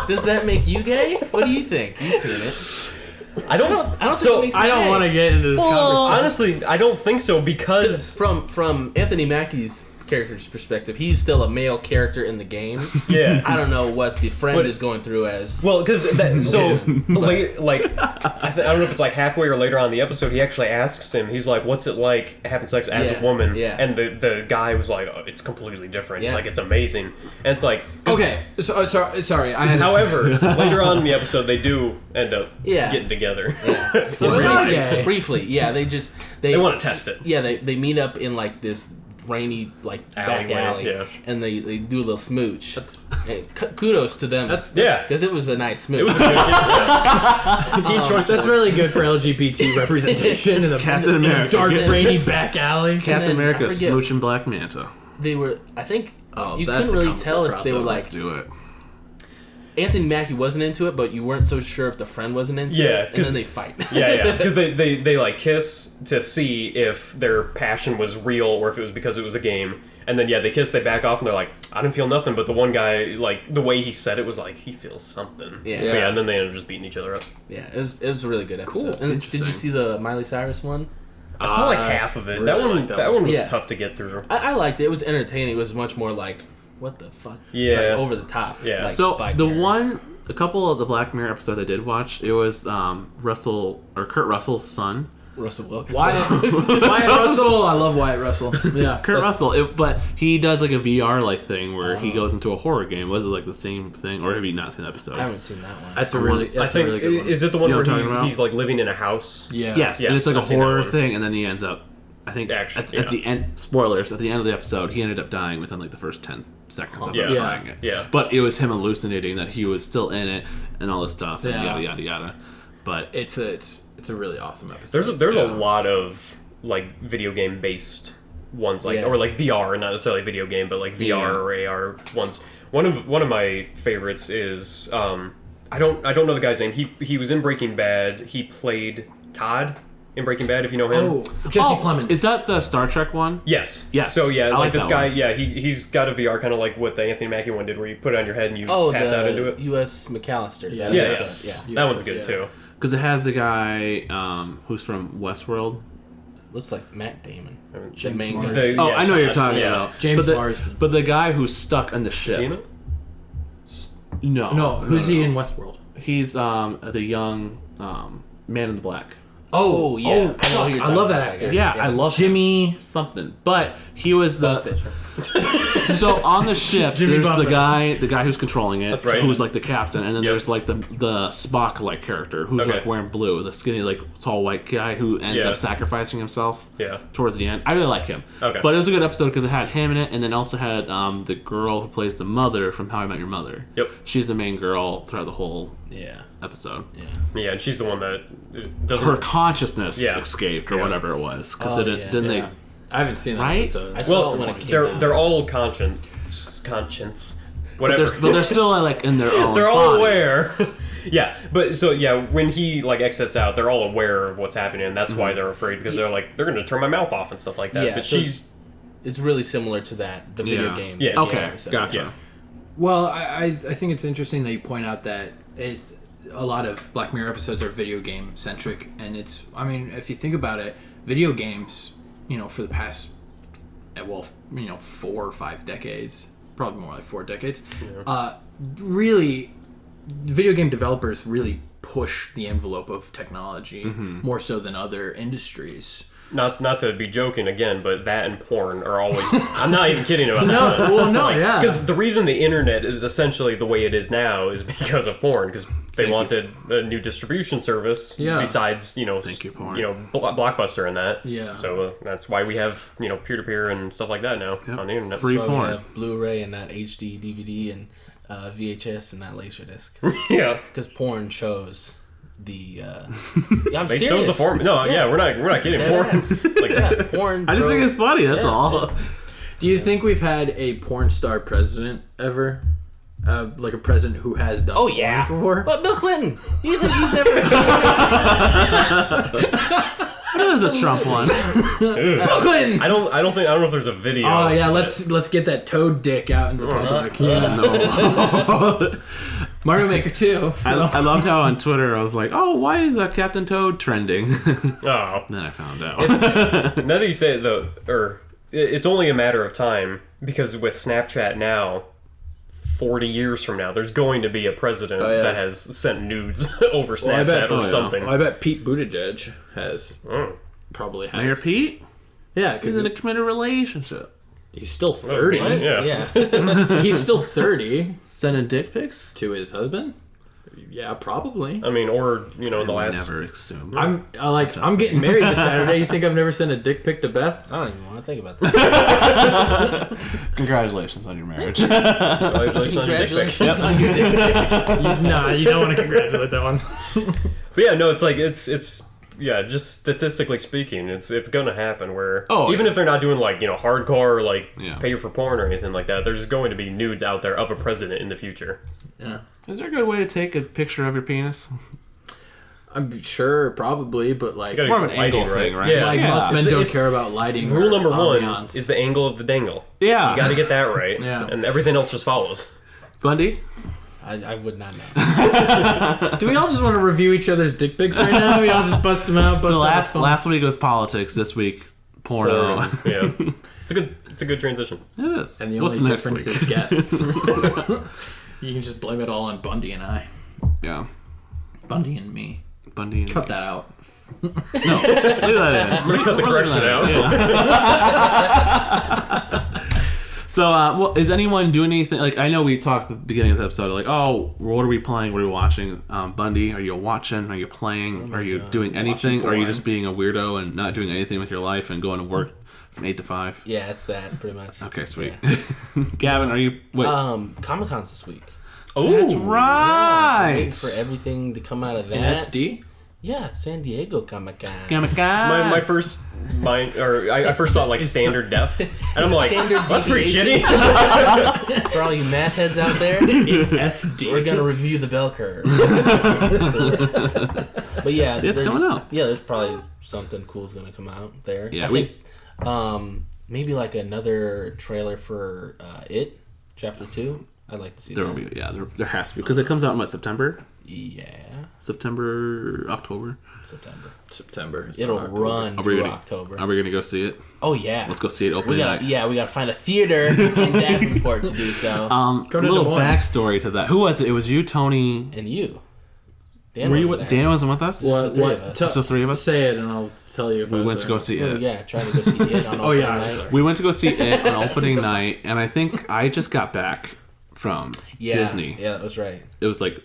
Does that make you gay? What do you think? You've seen it. I don't. I don't think So it makes me I don't gay. want to get into this conversation. honestly, I don't think so because From Anthony Mackie's character's perspective. He's still a male character in the game. Yeah. I don't know what the friend is going through as. Well, because late, like I don't know if it's like halfway or later on in the episode, he actually asks him. He's like, "What's it like having sex as a woman?" Yeah. And the guy was like, "Oh, it's completely different." He's Yeah. like, "It's amazing." And it's like, Okay, sorry. However, later on in the episode, they do end up Yeah. getting together. Okay. Briefly, yeah, they want to test it. Yeah, they meet up in like this rainy back alley, yeah. and they do a little smooch. And kudos to them. Yeah. because it was a nice smooch. It was a good, yeah. Team choice. That's really good for LGBT representation in the Captain America. dark, rainy back alley. Captain then, America I forget- smooching Black Manta. They were, I think, you that's couldn't a really comic tell book if they were crossover. like Let's do it. Anthony Mackie wasn't into it, but you weren't so sure if the friend wasn't into Yeah, it, and 'cause- then they fight. Yeah, because they like kiss to see if their passion was real or if it was because it was a game. And then they kiss, they back off, and they're like, I didn't feel nothing. But the one guy, like the way he said it was like he feels something. Yeah. But and then they ended up just beating each other up. Yeah, it was a really good episode. Cool. And did you Interesting. see the Miley Cyrus one? I saw like half of it. really that one, like that that one. one was Yeah. tough to get through. I liked it. It was entertaining. It was much more like, what the fuck? Yeah. Like, over the top. Yeah. Like So Spike the Mirror. a couple of the Black Mirror episodes I did watch, it was Kurt Russell's son. Russell Wilson. Wyatt Russell. I love Wyatt Russell. Yeah. Kurt Russell, but he does like a VR like thing where he goes into a horror game. Was it like the same thing, or have you not seen the episode? I haven't seen that one. That's a I really think good one. is it the one You know where what I'm talking about? he's like living in a house? Yeah. Yes, and Yes, it's like I've a seen that horror one. thing, and then he ends up. I think Actually, at the end, spoilers. At the end of the episode, he ended up dying within like the first 10 seconds of Yeah. him trying it. Yeah. But it was him hallucinating that he was still in it and all this stuff and Yeah. yada yada yada. But It's a really awesome episode. There's a lot of like video game based ones like Yeah. or like VR, not necessarily video game, but like VR or AR ones. One of my favorites is I don't know the guy's name. He was in Breaking Bad. He played Todd in Breaking Bad, if you know him. Jesse Plemons. is that the Star Trek one? Yes. Yes. So yeah, I like like this that guy, one. he's got a VR kind of like what the Anthony Mackie one did, where you put it on your head and you Oh, pass the out into it. U.S. McAllister. Yeah. Yeah, yeah. That one's good too. Because it has the guy who's from Westworld. Looks like Matt Damon. The James main Marsden. guy. Oh, Yeah, I know what you're Todd, talking yeah. about. James but Marsden. But the guy who's stuck on the ship. Seen it? No, who's he in Westworld? He's the young man in the black. Oh, yeah. I know who fuck, you're I talking love that about, actor. guy. Yeah, I love Jimmy. something. But he was the Fisher. so on the ship. Jimmy There's Buffett. the guy who's controlling it, That's right. who's like the captain, and then Yep. there's like the Spock like character who's Okay. like wearing blue, the skinny like tall white guy who ends Yeah. up sacrificing himself. Yeah. Towards the end, I really like him. Okay. But it was a good episode because it had him in it, and then also had the girl who plays the mother from How I Met Your Mother. Yep. She's the main girl throughout the whole Yeah. episode. Yeah, and she's the one that doesn't. Her consciousness Yeah. escaped or Yeah. whatever it was because Oh, didn't yeah. I haven't seen that Right? episode. I saw it when it came out. they're all conscience, whatever. but they're still like in their own. They're all bodies. aware. Yeah, but so when he like exits out, they're all aware of what's happening, and that's why they're afraid because they're like they're gonna turn my mouth off and stuff like that. Yeah, but so she's It's really similar to that, the video Yeah. game. Yeah. Okay, episode. gotcha. yeah. Well, I think it's interesting that you point out that it's a lot of Black Mirror episodes are video game centric, and it's, I mean, if you think about it, video games, for the past, 4 or 5 decades, probably more like 4 decades, really, video game developers really push the envelope of technology more so than other industries. Not to be joking again, but that and porn are always. I'm not even kidding about that. Yeah. Because the reason the internet is essentially the way it is now is because of porn. Because they wanted a new distribution service besides Thank you, porn. Blockbuster and that. Yeah. So that's why we have peer to peer and stuff like that now on the internet. Free So we porn. have Blu-ray and not HD DVD and VHS and not Laserdisc. Yeah. Because porn shows the. I'm They serious. chose the form. No, yeah, we're not kidding. Porn. Like, Yeah, porn. I just think it's funny. That's Yeah, all. Do you think we've had a porn star president ever? Like a president who has done Oh yeah. porn before? But Bill Clinton. You think he's never? This is a Trump one. Bill Clinton! I don't know if there's a video. Oh yeah, but- let's get that toad dick out in the public. Yeah. No. Mario Maker 2. So. I loved how on Twitter I was like, "Oh, why is Captain Toad trending?" Oh. Then I found out. Now that you say it though, or it's only a matter of time because with Snapchat now, 40 years from now, there's going to be a president that has sent nudes over Snapchat or something. Well, I bet Pete Buttigieg has. Probably has. Mayor Pete? Yeah, because he's in a committed relationship. He's still 30. Yeah. He's still 30. Sending dick pics? To his husband? Yeah, probably. I mean, or, the last... never assumed. I'm getting married this Saturday. You think I've never sent a dick pic to Beth? I don't even want to think about that. Congratulations on your marriage. Congratulations on your dick pic. On your dick pic. Nah, you don't want to congratulate that one. But yeah, no, it's like, it's just statistically speaking, it's gonna happen where even if they're not doing like, hardcore, like pay for porn or anything like that, there's going to be nudes out there of a president in the future. Yeah. Is there a good way to take a picture of your penis? I'm sure, probably, but like... It's more of an angle thing, right? Yeah. Like most men don't care about lighting. Rule number one is the angle of the dangle. Yeah. You gotta get that right. Yeah. And everything else just follows. Bundy? I would not know. Do we all just want to review each other's dick pics right now? We all just bust them out? So last week was politics, this week porno. Yeah. It's a good transition. It is. And the What's only next difference week? is guests. You can just blame it all on Bundy and I. Yeah. Bundy and me. Bundy and Cut that out. No, leave that in. I'm gonna cut the correction out. So, well, is anyone doing anything? Like, I know we talked at the beginning of the episode, like, oh, what are we playing? What are we watching? Bundy, are you watching? Are you playing? Are you doing anything? Or are you just being a weirdo and not doing anything with your life and going to work from 8 to 5? Yeah, it's that, pretty much. Okay, sweet. Yeah. Gavin, are you... Wait. Comic-Con's this week. Oh, that's right. Waiting for everything to come out of that. In SD? Yeah, San Diego Comic-Con. My first I first saw like standard def, and I'm like, Standard that's pretty deviation. shitty. For all you math heads out there, SD. we're gonna review the bell curve. But yeah, it's coming out. Yeah, there's probably something cool's gonna come out there. Yeah, I think maybe like another trailer for It Chapter 2. I'd like to see there that. will be, there has to be, because it comes out in what, September? Yeah, October. September. It'll run through October. Are we gonna go see it? Oh yeah, let's go see it opening night. Yeah, we gotta find a theater in Davenport to do so. A little backstory to that. Who was it? It was you, Tony, And you. Dan wasn't with us? So three of us? Say it and I'll tell you if we went to go see it. Yeah, trying to go see it on opening night. We went to go see it on opening night, and I think I just got back from Disney. Yeah, that was right. It was like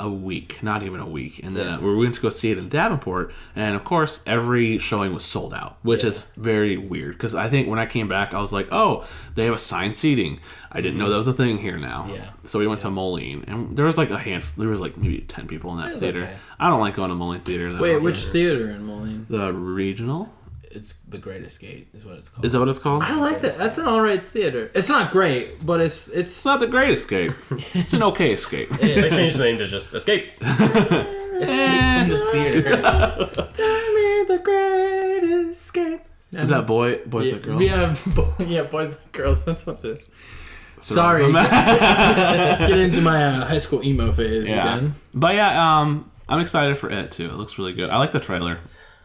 a week, not even a week. And then we went to go see it in Davenport. And of course, every showing was sold out, which is very weird. Because I think when I came back, I was like, oh, they have assigned seating. I didn't know that was a thing here now. Yeah. So we went to Moline. And there was like there was like maybe 10 people in that theater. Okay. I don't like going to Moline Theater. Wait, which theater in Moline? The Regional? It's the Great Escape, is what it's called. Is that what it's called? I like that. That's an alright theater. It's not great, but it's not the Great Escape. It's an okay escape. They changed the name to just Escape. Escape from this theater. Tell me the Great Escape. Is that boys and girls? Yeah, boys and girls. That's what the... Sorry. Get into my high school emo phase again. But yeah, I'm excited for it too. It looks really good. I like the trailer.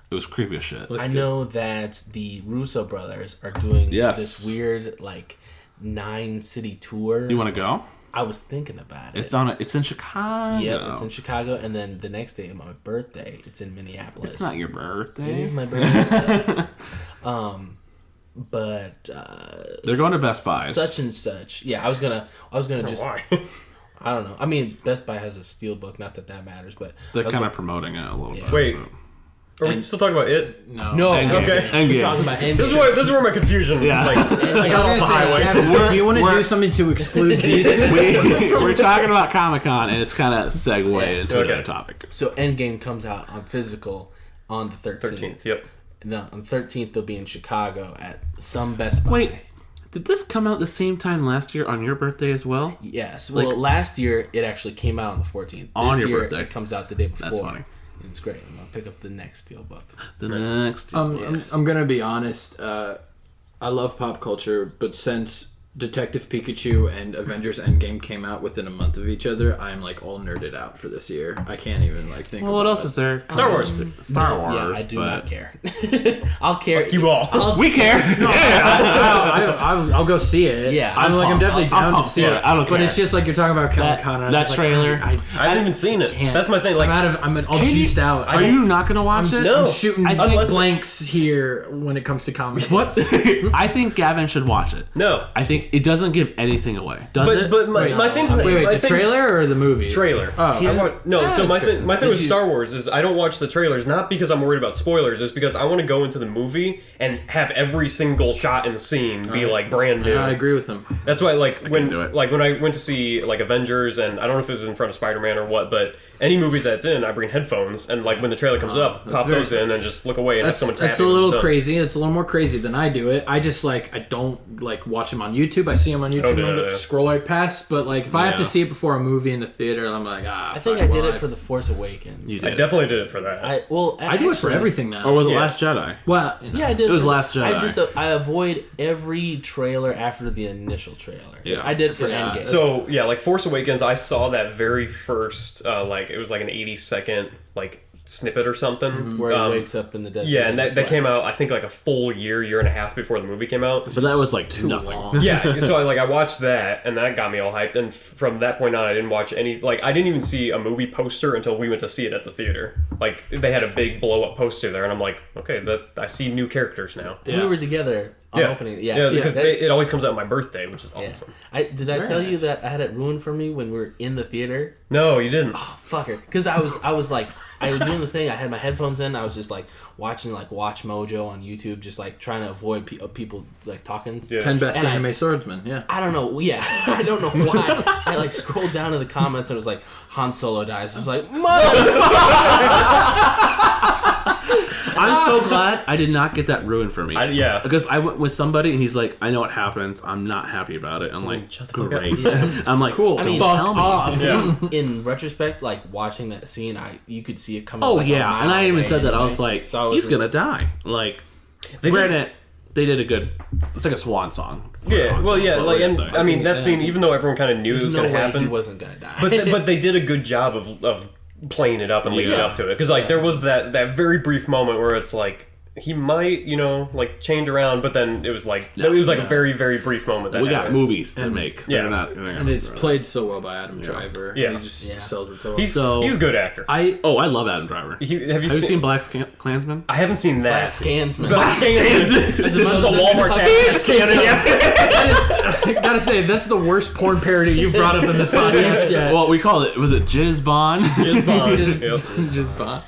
It was creepy as shit. I know that the Russo brothers are doing this weird 9-city tour. You want to go? I was thinking about it. It's in Chicago. Yep, it's in Chicago, and then the next day, my birthday, it's in Minneapolis. It's not your birthday. It is my birthday. But they're going to Best Buy. Such and such. Yeah, I was gonna just. Why? I don't know. I mean, Best Buy has a steelbook. Not that matters, but they're kind of promoting it a little bit. Wait. Are we still talking about it? No. Okay. We're talking about Endgame. This is where my confusion. Yeah. I got off the highway. Do you want to do something to exclude these? We're talking about Comic-Con, and it's kind of segue into another topic. So Endgame comes out on physical on the 13th. Yep. No, on the 13th they'll be in Chicago at some Best Buy. Wait, did this come out the same time last year on your birthday as well? Yes. Well, last year it actually came out on the 14th. On your year, birthday. It comes out the day before. That's funny. It's great. I'm gonna pick up the next steelbook. Next. I'm gonna be honest. I love pop culture, but since Detective Pikachu and Avengers Endgame came out within a month of each other, I'm like all nerded out for this year. I can't even like think. Well, what else is there? Star Wars. Star Wars. Yeah, I do not care. I'll care. Fuck you all. We care. I'll go see it. Yeah. I'm definitely down to pumped see for it. it. I don't But care. it's just like you're talking about Comic-Con. That trailer. I haven't even seen it. Can't. That's my thing. Like, I'm all juiced out. Are you not gonna watch it? No. I'm shooting Unless- blanks here when it comes to comics. What? I think Gavin should watch it. no. I think it doesn't give anything away. Does it? But my thing's Wait, my the thing's- trailer or the movie? Trailer. Oh, My thing Did with you- Star Wars is I don't watch the trailers not because I'm worried about spoilers, it's because I want to go into the movie and have every single shot and scene be like brand new. I agree with him. That's why like do when it. when I went to see like Avengers, and I don't know if it was in front of Spider-Man or what, but any movies that's in, I bring headphones and like when the trailer comes up, pop very those in and just look away and have someone tap That's a me with little stuff. crazy. It's a little more crazy than I do it. I just like I don't like watch them on YouTube. I see them on YouTube yeah, and yeah. scroll right past. But like if I have to Yeah. see it before a movie in the theater, I'm like I think fuck, I did well, it for The Force Awakens. You I did. definitely did it for that. I do it for everything now. Or was it Yeah. Last Jedi? Well, Yeah, I did. It was for- Last Jedi. I just I avoid every trailer after the initial trailer. Yeah. I did it for Yeah. Endgame. So yeah, like Force Awakens, I saw that very first, like it was like an 80-second like snippet or something. where he wakes up in the desert. Yeah, and that came out I think like a full year and a half before the movie came out. But that was like nothing. long. Yeah, so I watched that and that got me all hyped. And from that point on, I didn't watch any. Like I didn't even see a movie poster until we went to see it at the theater. Like they had a big blow up poster there, and I'm like, okay, I see new characters now. Yeah. We were together on opening. Yeah, because that- it always comes out on my birthday, which is yeah. awesome. Did I Very tell you nice. that I had it ruined for me when we were in the theater? No, you didn't. Fucker, because I was like, I was doing the thing. I had my headphones in. I was just like watching like Watch Mojo on YouTube, just like trying to avoid people like talking. Yeah. 10 best And anime swordsmen. Yeah. I don't know. Yeah, I don't know why. I like scrolled down to the comments and it was like Han Solo dies. I was like, I'm so glad I did not get that ruined for me. Yeah. Because I went with somebody and he's like, I know what happens. I'm not happy about it. I'm like, shut the fuck up. great. I'm like, Cool. I Don't mean, tell me. off. Yeah. in retrospect, like watching that scene, you could see it coming. Oh like, a yeah, mile and I even away said that. I anyway. was like, So I he's wasn't- gonna die. Like, They granted, they did a good. It's like a swan song. for Yeah, Han well, Solo, yeah, what like, would I and say? I mean that scene, even though everyone kind of knew it There's was no going to way happen, he wasn't gonna die. but they did a good job of playing it up and leading Yeah. up to it, because like there was that very brief moment where it's like he might like change around, but then it was like a very very brief moment. That we got happened. movies to make. Yeah. They're not. And it's played so well by Adam Driver. Yeah. He just Yeah. sells it so well. He's So- a good actor. Oh, I love Adam Driver. Have you Have you seen Black Klansman? I haven't seen that. Black Scansman. Black Klansman. This is the Walmart canon. Yes. Gotta say, that's the worst porn parody you've brought up in this podcast yet. Well, we call it. Was it Jizz Bond? Just Bond. It's just Bond.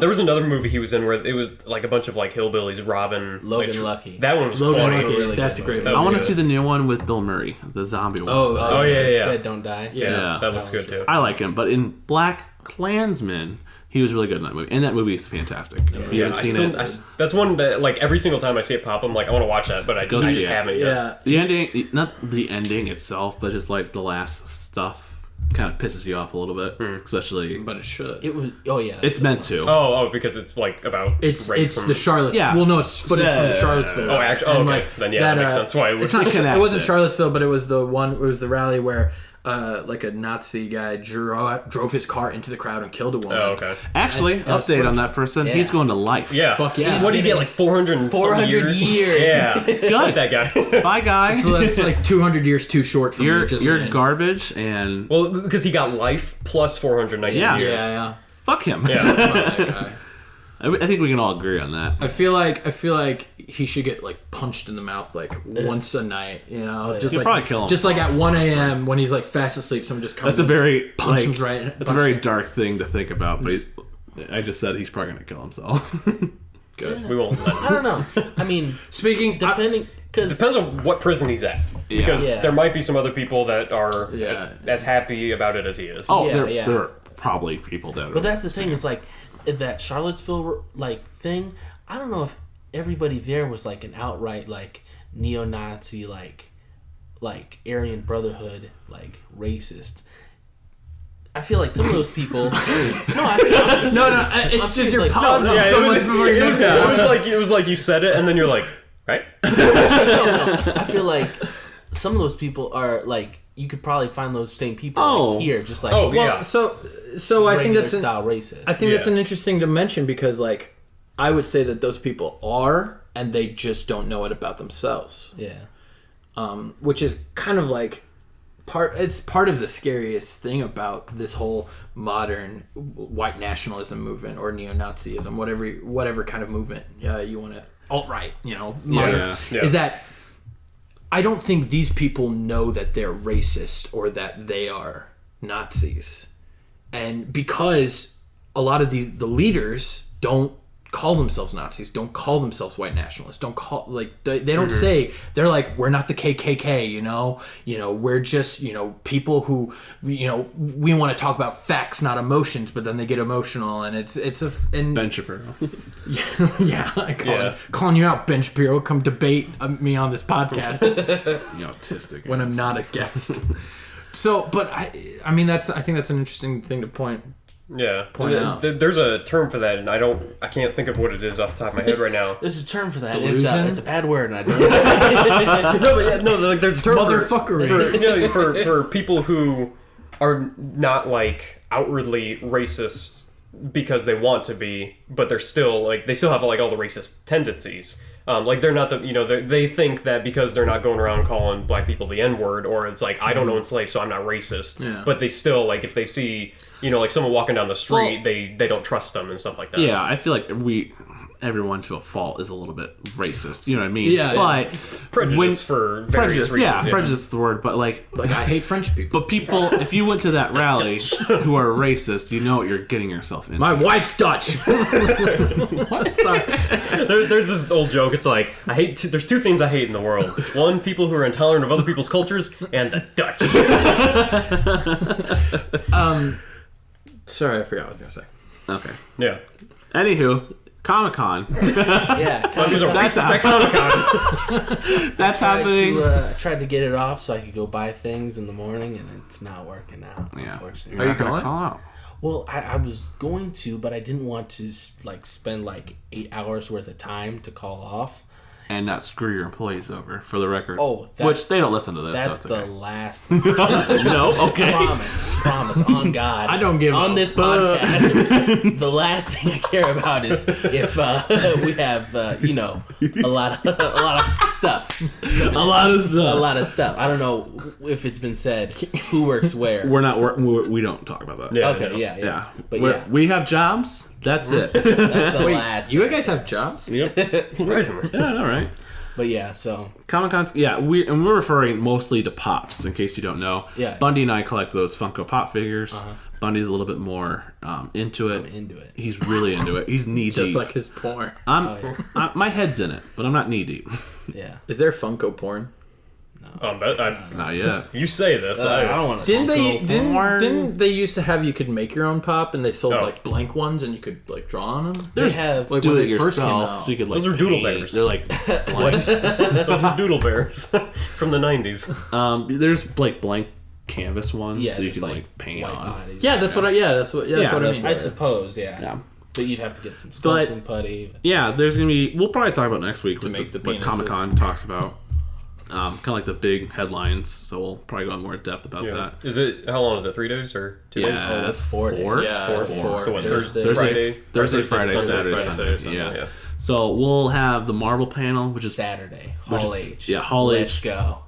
There was another movie he was in where it was like a bunch of like hillbillies robbing Logan Lucky. That one was Logan funny. Lucky. really That's a good great one. I want to good. see the new one with Bill Murray, the zombie one. Oh, yeah. Dead Don't Die. Yeah. Yeah. That looks That was good too. I like him, but in Black Klansman, he was really good in that movie, and that movie is fantastic. If you haven't seen it, That's one that like every single time I see it pop, I'm like I want to watch that, but I Go just see it. haven't yet. Yeah. the ending, not the ending itself, but just like the last stuff, kind of pisses you off a little bit, especially. But it should. It was. Oh yeah. It's meant to. Oh, because it's like about It's race the from- Charlottesville. Yeah. Well, no, it's footage from Yeah. Charlottesville. Oh, actually, And, okay. Then yeah, that makes sense. Why it would it's not. They connect It wasn't it. Charlottesville, but it was the one. It was the rally where, like a Nazi guy drove his car into the crowd and killed a woman. Oh, okay. Actually, And it was update on footage. that person. Yeah. He's going to life. Yeah. Fuck yeah. What do you get? Like 400 400 years. Yeah. Good. That guy. Bye, guy. So that's like 200 years too short for me. you're Just you're saying. garbage, and Well, because he got life plus 419 Yeah. years. Yeah. fuck him. Yeah. Fuck that guy. I think we can all agree on that. I feel like he should get like punched in the mouth like once a night, you know, just He'll like probably kill him. just like at 1 a.m. when he's like fast asleep. Someone just comes. That's a very punch like, him right. That's a very dark thing to think about. But I just said he's probably going to kill himself. good. We won't let him. I don't know. I mean, Speaking, depending, because Depends on what prison he's at. Because Yeah. there might be some other people that are Yeah. as happy about it as he is. Oh, Yeah, there are probably people that. But that's the thing, is like that Charlottesville like thing. I don't know if everybody there was like an outright like neo-Nazi like Aryan Brotherhood like racist. I feel like some of those people. It's it's just your like, pause. no, Yeah, so it much was, before you it, know was, that. it was like you said it, and then you're like, right? I feel like some of those people are like you could probably find those same people like, here, just like so I think that's style racist. I think that's an interesting to mention because like I would say that those people are and they just don't know it about themselves. Yeah. Which is kind of like it's part of the scariest thing about this whole modern white nationalism movement or neo-Nazism, whatever kind of movement you want to alt-right, modern, is that I don't think these people know that they're racist or that they are Nazis. And because a lot of the leaders don't call themselves Nazis, don't call themselves white nationalists, don't call they don't say, they're like, we're not the KKK, we're just, people who, we want to talk about facts, not emotions, but then they get emotional and and Ben Shapiro. Calling you out, Ben Shapiro, come debate me on this podcast. Autistic. When I'm not a guest. So, but I think that's an interesting thing to point out. There's a term for that, and I can't think of what it is off the top of my head right now. There's a term for that. Delusion? It's a bad word, and I don't. There's a term motherfuckery for people who are not like outwardly racist because they want to be, but they're still like they still have like all the racist tendencies. Like they're not they think that because they're not going around calling black people the N-word, or it's like I don't own slaves, so I'm not racist. Yeah. But they still like if they see like someone walking down the street, they don't trust them and stuff like that. Yeah, I feel like everyone to a fault is a little bit racist. You know what I mean? Yeah. But prejudice for various reasons. Yeah, prejudice is the word. But like I hate French people. But people, if you went to that rally who are racist, you know what you're getting yourself into. My wife's Dutch. What? Sorry. There's this old joke. It's like there's two things I hate in the world. One, people who are intolerant of other people's cultures, and the Dutch. Sorry, I forgot what I was gonna say. Okay. Yeah. Anywho, Comic-Con. That's Comic-Con. That's happening. I tried to get it off so I could go buy things in the morning, and it's not working out. Yeah. Unfortunately. Are you going? Call out. Well, I was going to, but I didn't want to spend 8 hours worth of time to call off. And not screw your employees over, for the record. Oh, which they don't listen to this. That's so the okay. last thing. No, okay. Promise, on God. I don't give on up. this podcast. The last thing I care about is if we have a lot of stuff. A lot of stuff. I don't know if it's been said who works where. We don't talk about that. Yeah. Okay, yeah. But we have jobs. That's it. That's the last. You guys have jobs? Yep. Surprisingly. Yeah, all right. But yeah, so Comic-Con's, we're referring mostly to Pops, in case you don't know. Yeah. Bundy and I collect those Funko Pop figures. Bundy's a little bit more into it. I'm into it. He's really into it. He's knee deep. Just like his porn. My head's in it, but I'm not knee deep. Yeah. Is there Funko porn? Not yet. You say this. I don't want to. Didn't they used to have you could make your own pop and they sold blank ones and you could draw on them? They have like, do when it they first came yourself. out. So you could, Those are doodle bears. They're like blanks. Those are doodle bears from the 90s. There's blank canvas ones, Yeah, so you just, can paint on. bodies. Yeah, that's what I mean. I suppose. Yeah. But you'd have to get some sculpting putty. Yeah, there's gonna be. We'll probably talk about next week To make the what penises. Comic-Con talks about. Kind of like the big headlines, so we'll probably go in more depth about that. Is it? How long is it? 3 days or 2 days? Yeah, that's 4 days. Yeah, That's four. So what? Thursday, Thursday, Friday, Saturday, Sunday. Yeah. So we'll have the Marvel panel, which is Saturday. Hall H. Yeah, Hall H. Let's go.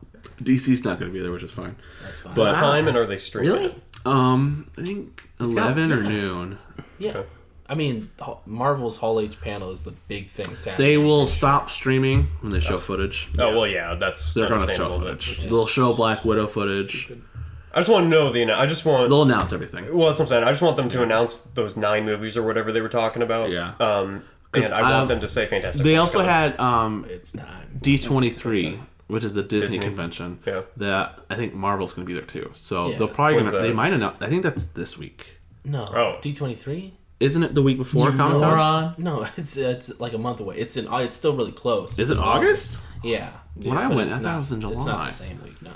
DC's not going to be there, which is fine. That's fine. But What time and are they streaming? Really? I think 11 or noon. Yeah. Okay. I mean, Marvel's Hall H panel is the big thing Saturday. They will stop streaming when they show footage. Oh well, yeah, that's They're going to show understandable, footage. They'll show Black Widow footage. I just want to know They'll announce everything. Well, that's what I'm saying. I just want them to announce those 9 movies or whatever they were talking about. Yeah. And I want them to say Fantastic. They Four's also coming. had It's time. D23, which is the Disney convention. Yeah. That I think Marvel's going to be there too. So Yeah. they'll probably When's that? they might announce. I think that's this week. No. Oh. D23? Isn't it the week before Comic Con? Moron. No, it's like a month away. It's still really close. Is it August? Yeah. When I But went, it's I thought it was in It's not July. the same week, no.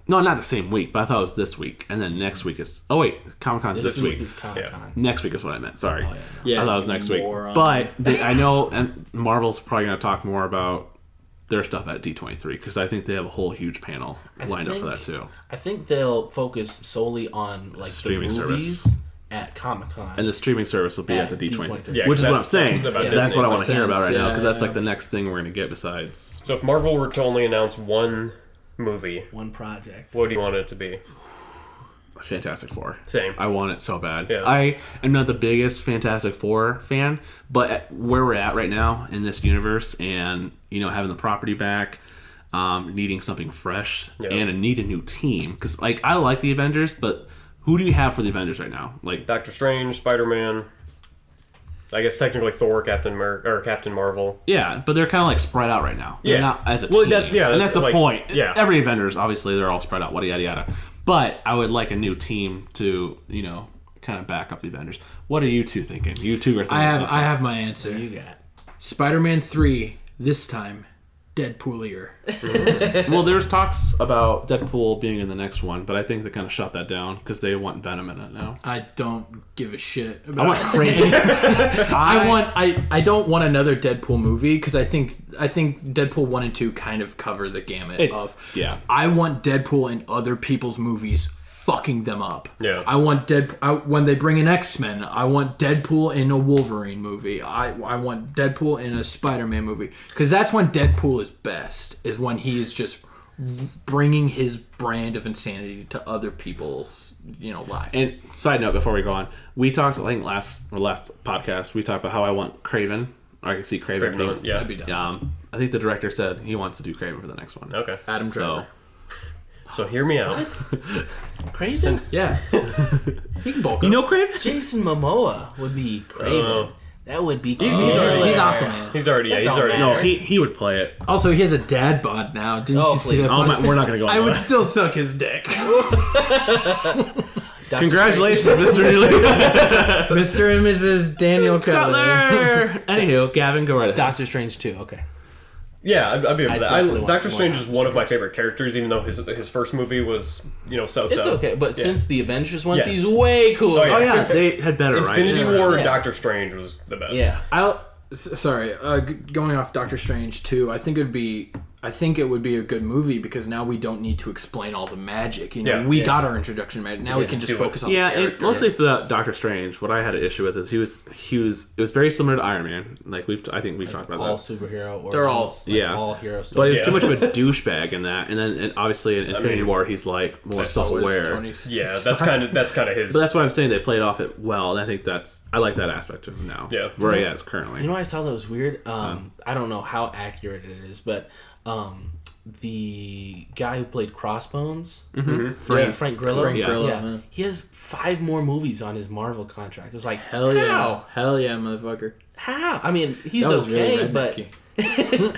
No, not the same week, but I thought it was this week. And then next week is. Oh wait, Comic Con's this week. is Comic-Con. Next week is what I meant. Sorry. Oh, Yeah, I thought it was next week. moron. But I know, and Marvel's probably going to talk more about their stuff at D23 because I think they have a whole huge panel lined up for that too. I think they'll focus solely on like Streaming the movies service. at Comic-Con. And the streaming service will be at the D23. Yeah, Which is what I'm that's saying. That's what I want to hear about right now because that's yeah. like the next thing we're going to get besides. So if Marvel were to only announce one movie, one project. what do you want it to be? Fantastic Four. Same. I want it so bad. Yeah. I am not the biggest Fantastic Four fan, but where we're at right now in this universe and, having the property back, needing something fresh, and need a new team. Because, I like the Avengers, but who do you have for the Avengers right now? Doctor Strange, Spider-Man, I guess technically Thor, Captain Marvel. Yeah, but they're kind of spread out right now. They're not as a team. That's the point. Yeah. Every Avengers, obviously, they're all spread out, yada, yada. But I would like a new team to, kind of back up the Avengers. What are you two thinking? You two are thinking I have my answer. What do you got? Spider-Man 3, this time, Deadpoolier. Well, there's talks about Deadpool being in the next one, but I think they kind of shut that down because they want Venom in it now. I don't give a shit about I want Kraven. I don't want another Deadpool movie because I think Deadpool 1 and 2 kind of cover the gamut of. Yeah. I want Deadpool in other people's movies fucking them up. Yeah. I want when they bring in X-Men, I want Deadpool in a Wolverine movie. I want Deadpool in a Spider-Man movie because that's when Deadpool is best. Is when he's just bringing his brand of insanity to other people's lives. And side note, before we go on, we talked, I think last podcast, we talked about how I want Kraven. Or I can see Kraven. Yeah. That'd be done. I think the director said he wants to do Kraven for the next one. Okay. Adam Driver. So hear me out. Craven? Yeah. He can bulk up. Kraven? Jason Momoa would be Craven. That would be cool. He's Aquaman. He's already. No, he would play it. Also, he has a dad bod now. Didn't you see please. this? We're not going to go on I would that. still suck his dick. Congratulations, Mr. Mr. and Mrs. Daniel Cutler. Anywho, Gavin, go right ahead. Doctor Strange 2, okay. Yeah, I'd be up for that. definitely want Doctor more Strange is Doctor one of my Strange. favorite characters, even though his first movie was so-so. It's okay, but since the Avengers ones, Yes. he's way cooler. Oh, Oh, yeah, they had better, right? Infinity Yeah. War and Yeah. Doctor Strange was the best. Yeah. Going off Doctor Strange 2, I think it would be a good movie because now we don't need to explain all the magic. We got our introduction magic. Now we can just focus on the Yeah, character. and mostly for that Doctor Strange, what I had an issue with is it was very similar to Iron Man. I think we've talked about All that. superhero origins. They're all- all hero stories. But it's too much of a douchebag in that, and then obviously in Infinity War he's more self-aware. Yeah, that's kind of his. But that's what I'm saying. They played off it well, and I think I like that aspect of him now. Yeah. where he is currently. You know what I saw that was weird? I don't know how accurate it is, but the guy who played Crossbones, Frank Grillo, Frank Grillo, yeah. he has 5 more movies on his Marvel contract. It was like, Hell yeah. how? Hell yeah, motherfucker. How? I mean, he's That was okay, really but rednecky.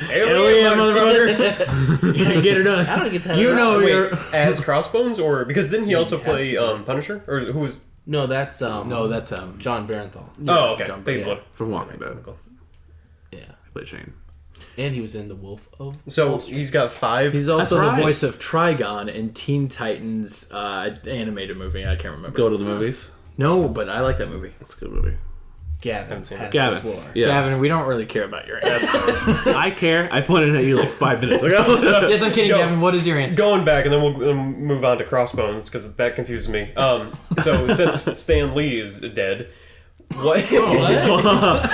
Hell yeah, motherfucker. Yeah, get her done. I don't get that. You at know all. you're... as Crossbones, or because didn't he also have play to. Punisher, or who was? No, that's No, that's John Barenthal. Oh, okay. John Thank you, yeah. Lord. From Walking Dead. Yeah, He played Shane. and he was in The Wolf of So Wall Street. he's got 5. He's also That's the right. voice of Trigon in Teen Titans animated movie. I can't remember. Go to the movies. No, but I like that movie. It's a good movie. Gavin seen has it. Gavin. the floor. Yes. Gavin, we don't really care about your answer. I care. I pointed at you 5 minutes ago. Yes, I'm kidding, Go. Gavin. What is your answer? Going back, and then we'll move on to Crossbones because that confuses me. So since Stan Lee is dead, what? Are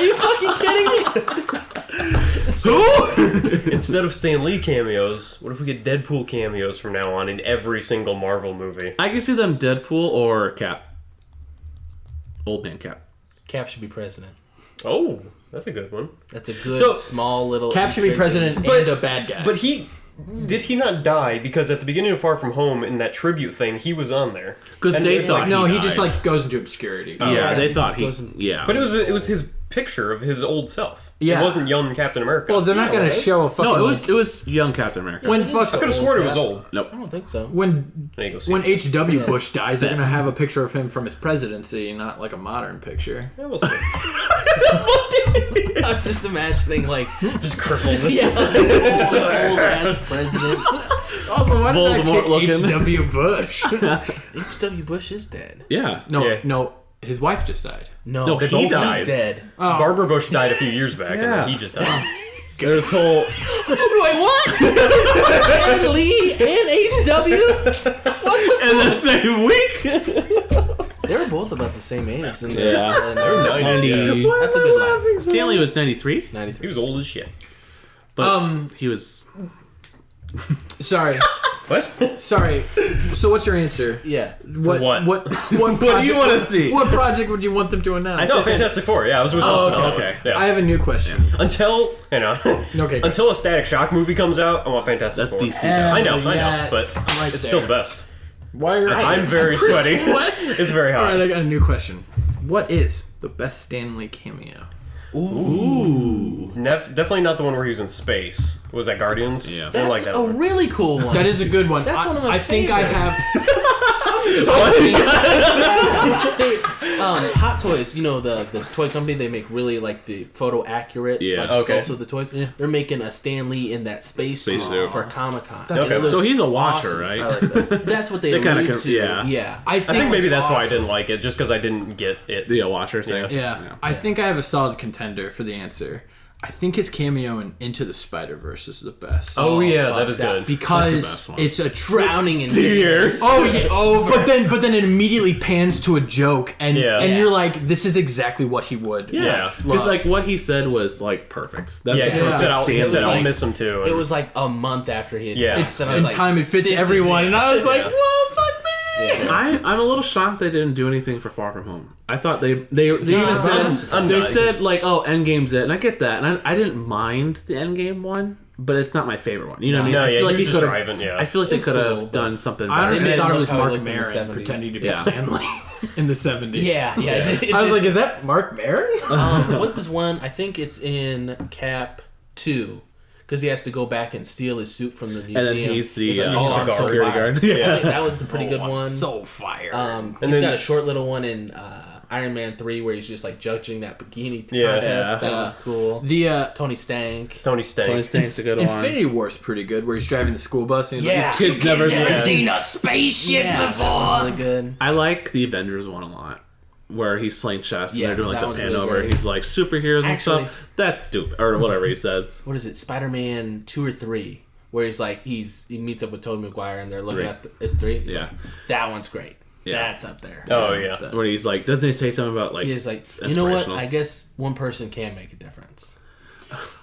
you fucking kidding me? Instead of Stan Lee cameos, what if we get Deadpool cameos from now on in every single Marvel movie? I can see them Deadpool or Cap. Old man Cap. Cap should be president. Oh, that's a good one. That's a good So- small little. Cap should be Easter egg. president and a bad guy. But did he not die? Because at the beginning of Far From Home, in that tribute thing, he was on there. Because And they it's thought like- no, he died. just goes into obscurity. Yeah, they he thought just he. goes in- Yeah. But it was his picture of his old self. Yeah. It wasn't young Captain America. Well, they're not Yeah, going it to was. show a fucking. No, it was young Captain America. when I could have sworn it was old. Nope. I don't think so. when There you go. See. when H.W. Bush dies, they're going to have a picture of him from his presidency, not like a modern picture. Yeah, we'll see. I was just imagining Just crippled. yeah, old ass president. Also, why Voldemort looking. H.W. Bush? H.W. Bush is dead. Yeah. No, Yeah. no. his wife just died. No, No, They he both died. he's dead. Barbara Bush died a few years back, and Yeah. then he just died. There's whole. Wait, what? Stan Lee and HW? In the same week. They were both about the same age. And Yeah. and They're 90s, yeah. That's a good laugh. Stanley was 93, He 93. was old as shit. but he was. Sorry. What? Sorry. So what's your answer? Yeah. What what? what What do you want to see? What project would you want them to announce? No, Fantastic Four. Yeah, I was with Austin. okay. on that Okay. one. Yeah. I have a new question. Until Okay, go. until a Static Shock movie comes out, I want Fantastic That's Four. DC. Hell I know, yes. but I'm right it's there. still the best. Why are I'm very sweaty. What? It's very hot. All right, I got a new question. What is the best Stan Lee cameo? Ooh. Definitely not the one where he was in space. Was that Guardians? Yeah. I don't That's like that a one. really cool one. That is a good one. That's one of my I think I favorites. have. Hot Toys, you know the toy company, they make really like the photo accurate Yeah. like, Okay. sculpts of the toys. They're making a Stan Lee in that space Space suit. for Comic-Con. Okay. It looks So he's a watcher, awesome. right? I like that. That's what they They kinda allude con- to. yeah. Yeah. I think maybe that's why I awesome. didn't like it, just because I didn't get it. The Watcher thing. Yeah, I think I have a solid contender for the answer. I think his cameo in Into the Spider-Verse is the best. Oh yeah, fuck that is that. good. because That's the best one. it's a Drowning in Tears. Oh yeah, but then it immediately pans to a joke, and Yeah. and Yeah. you're like, this is exactly what he would. Yeah. Because like what he said was like perfect. That's Yeah, like, because he said, perfect he Stan said Lee. I'll miss him too. It was like a month after he had Yeah. passed, and I was In like, time, it fits this is everyone, it. and I was like, Yeah. whoa, fuck me. Yeah. I'm a little shocked they didn't do anything for Far From Home. I thought they even said I'm they not, said 'cause- like, oh, Endgame's it, and I get that, and I didn't mind the Endgame one, but it's not my favorite one. You know what I mean? No, I yeah, feel he like was just could've- driving, yeah. I feel like they It's could have cool, but- done something I better. honestly made thought it him was look how he Mark looked in the Maron 70s. pretending to be Yeah. Stanley in the 70s. Yeah, yeah. I was like, is that Mark Maron? What's his one? I think it's in Cap 2. Because he has to go back and steal his suit from the museum. And then he's the like, he's the I'm so security fired. guard. I Yeah. think that was a pretty good one. So fire. And He's then- got a short little one in Iron Man 3 where he's just like judging that bikini Yeah. contest. That Yeah. one's cool. the Tony Stank. Tony Stank. Tony Stank's a good one. Infinity War's pretty good, where he's driving the school bus and he's Yeah. like, Kids never seen. a spaceship Yeah, that was really good. I like the Avengers one a lot, where he's playing chess and Yeah, they're doing like that the one's pan really over. great. And he's like superheroes and Actually- stuff. That's stupid, or whatever he says. What is it? Spider-Man 2 or 3. Where he's like, he meets up with Tobey Maguire and they're looking Three. at it's 3? He's Yeah. like, that one's great. Yeah. That's up there. Oh yeah. Where he's like, doesn't he say something about like? He's like, you know what? inspirational? I guess one person can make a difference.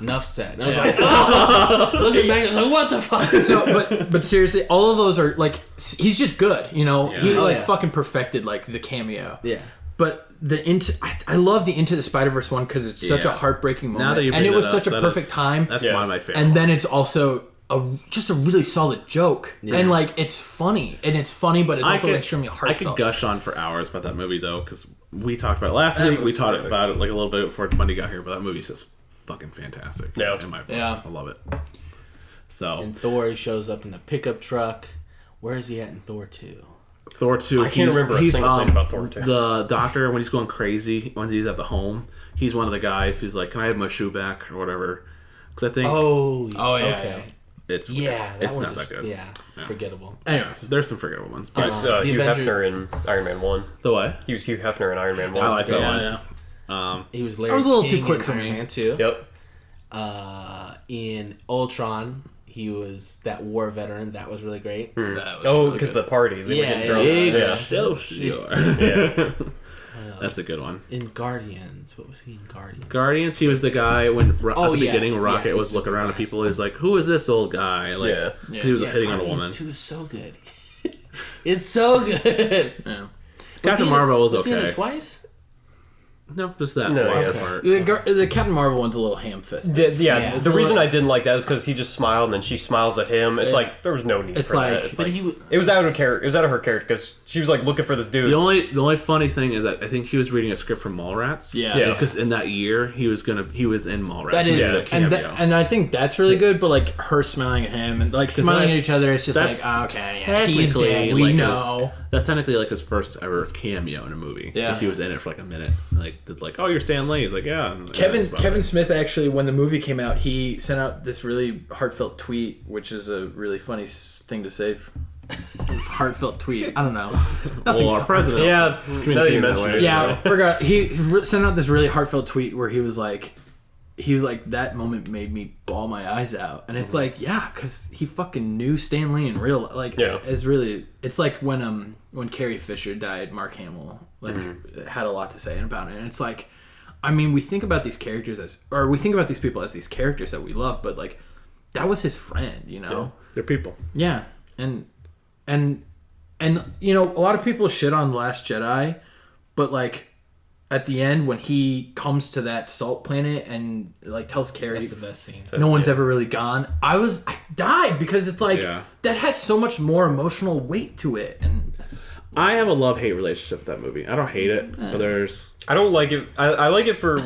Enough said. And I was like, oh! Looking back, I was like, what the fuck? so, but seriously, all of those are like, he's just good, you know. He Oh, like yeah. fucking perfected like the cameo. Yeah. But I love the Into the Spider-Verse one because it's such a Yeah. heartbreaking moment, Now that you and bring it was that up, such a that perfect is- time. That's Yeah. one of my favorite. And then it's also just a really solid joke, Yeah. and like it's funny, but it's also extremely I heartfelt. could gush on for hours about that movie though, because we talked about it last week. We was talked perfect. about it like a little bit before Monday got here, but that movie's just fucking fantastic. Yeah. in my book. Yeah. I love it. So And Thor, he shows up in the pickup truck. Where is he at in Thor 2? Thor 2. I can't remember a single thing about Thor 2. The doctor, when he's going crazy, when he's at the home, he's one of the guys who's like, "Can I have my shoe back?" or whatever. Because I think Oh, yeah, okay. it's Yeah, that it's was not that good. Yeah, forgettable. Anyways, There's some forgettable ones, He but was The Hugh Avenger- Hefner in Iron Man 1. the what? He was Hugh Hefner in Iron Man 1. I like that yeah, one. yeah. He was Larry That was a little King too quick in for Iron me. Man 2. Yep. In Ultron, he was that war veteran. That was really great. That was Oh, really because good. the party. They were Yeah, getting yeah, drunk. Big Yeah. Excelsior. Yeah. That's a good one. In Guardians, what was he in Guardians? Guardians, he was the guy when at Oh, the yeah. beginning when Yeah, Rocket he was was looking just around the at people. glasses. He's like, "Who is this old guy?" Like, Yeah. he was Yeah, hitting on a Guardians woman. 2 is so good. It's so good. Yeah. Captain Marvel was he in okay. it twice? No, just that No, one yeah. part. The Captain Marvel one's a little ham-fisted. Yeah, it's the a reason little- I didn't like that is because he just smiled and then she smiles at him. It's Yeah. like there was no need It's for like- that. It's But like, he it was out of character. It was out of her character because she was like looking for this dude. The only funny thing is that I think he was reading a script from Mallrats. Yeah. Yeah. Because in that year he was in Mallrats. That He is, was a and cameo. and I think that's really good. But like her smiling at him and like smiling at that's- each other, it's just like, that's oh, okay, yeah, he's Technically, dead. We like, know. that's technically like his first ever cameo in a movie. Yeah. Because he was in it for like a minute. Like, did like, "Oh, you're Stan Lee." He's like, "Yeah." And Kevin that's about Kevin it. Smith actually, when the movie came out, he sent out this really heartfelt tweet, which is a really funny thing to say heartfelt tweet. I don't know. Well, our president. Yeah, now that you mentioned it. Yeah, he sent out this really heartfelt tweet where he was like, that moment made me bawl my eyes out, and it's like, yeah, because he fucking knew Stan Lee in real, like, it's like when Carrie Fisher died, Mark Hamill had a lot to say about it, and it's like, I mean, we think about these characters we think about these people as these characters that we love, but like, that was his friend, you know? Yeah, they're people. Yeah, and you know, a lot of people shit on The Last Jedi, but like, at the end, when he comes to that salt planet and like tells Carrie, that's the best scene. No one's ever really gone. I died because it's like that has so much more emotional weight to it, and I have a love-hate relationship with that movie. I don't hate it, but I don't like it. I like it for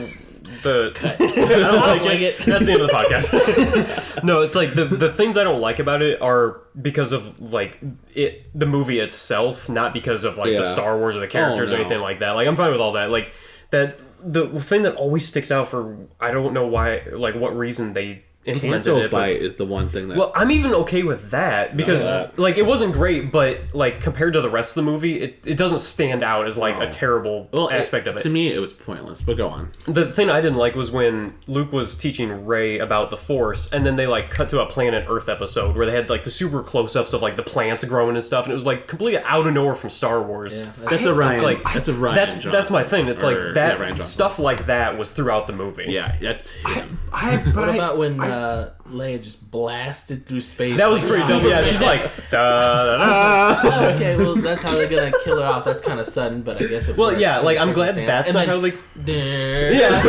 the. I don't like it. That's the end of the podcast. No, it's like the things I don't like about it are because of like the movie itself, not because of like the Star Wars or the characters or anything like that. Like, I'm fine with all that. Like, that the thing that always sticks out for, I don't know why, like what reason they implemented it. Bite is the one thing that. Well, I'm even okay with that because like it wasn't great, but like compared to the rest of the movie, it doesn't stand out as like a terrible aspect of it. To me, it was pointless. But go on. The thing I didn't like was when Luke was teaching Rey about the Force, and then they like cut to a Planet Earth episode where they had like the super close-ups of like the plants growing and stuff, and it was like completely out of nowhere from Star Wars. Yeah, that's a Ryan. That's a Ryan. That's my thing. It's like that stuff like that was throughout the movie. Yeah, that's him. What about when Leia just blasted through space? That was pretty dope. Yeah, she's like, da, da, da. Oh, okay, well, that's how they're gonna kill her off. That's kind of sudden, but I guess it works. Well, yeah, like I'm glad that's not how they. Yeah,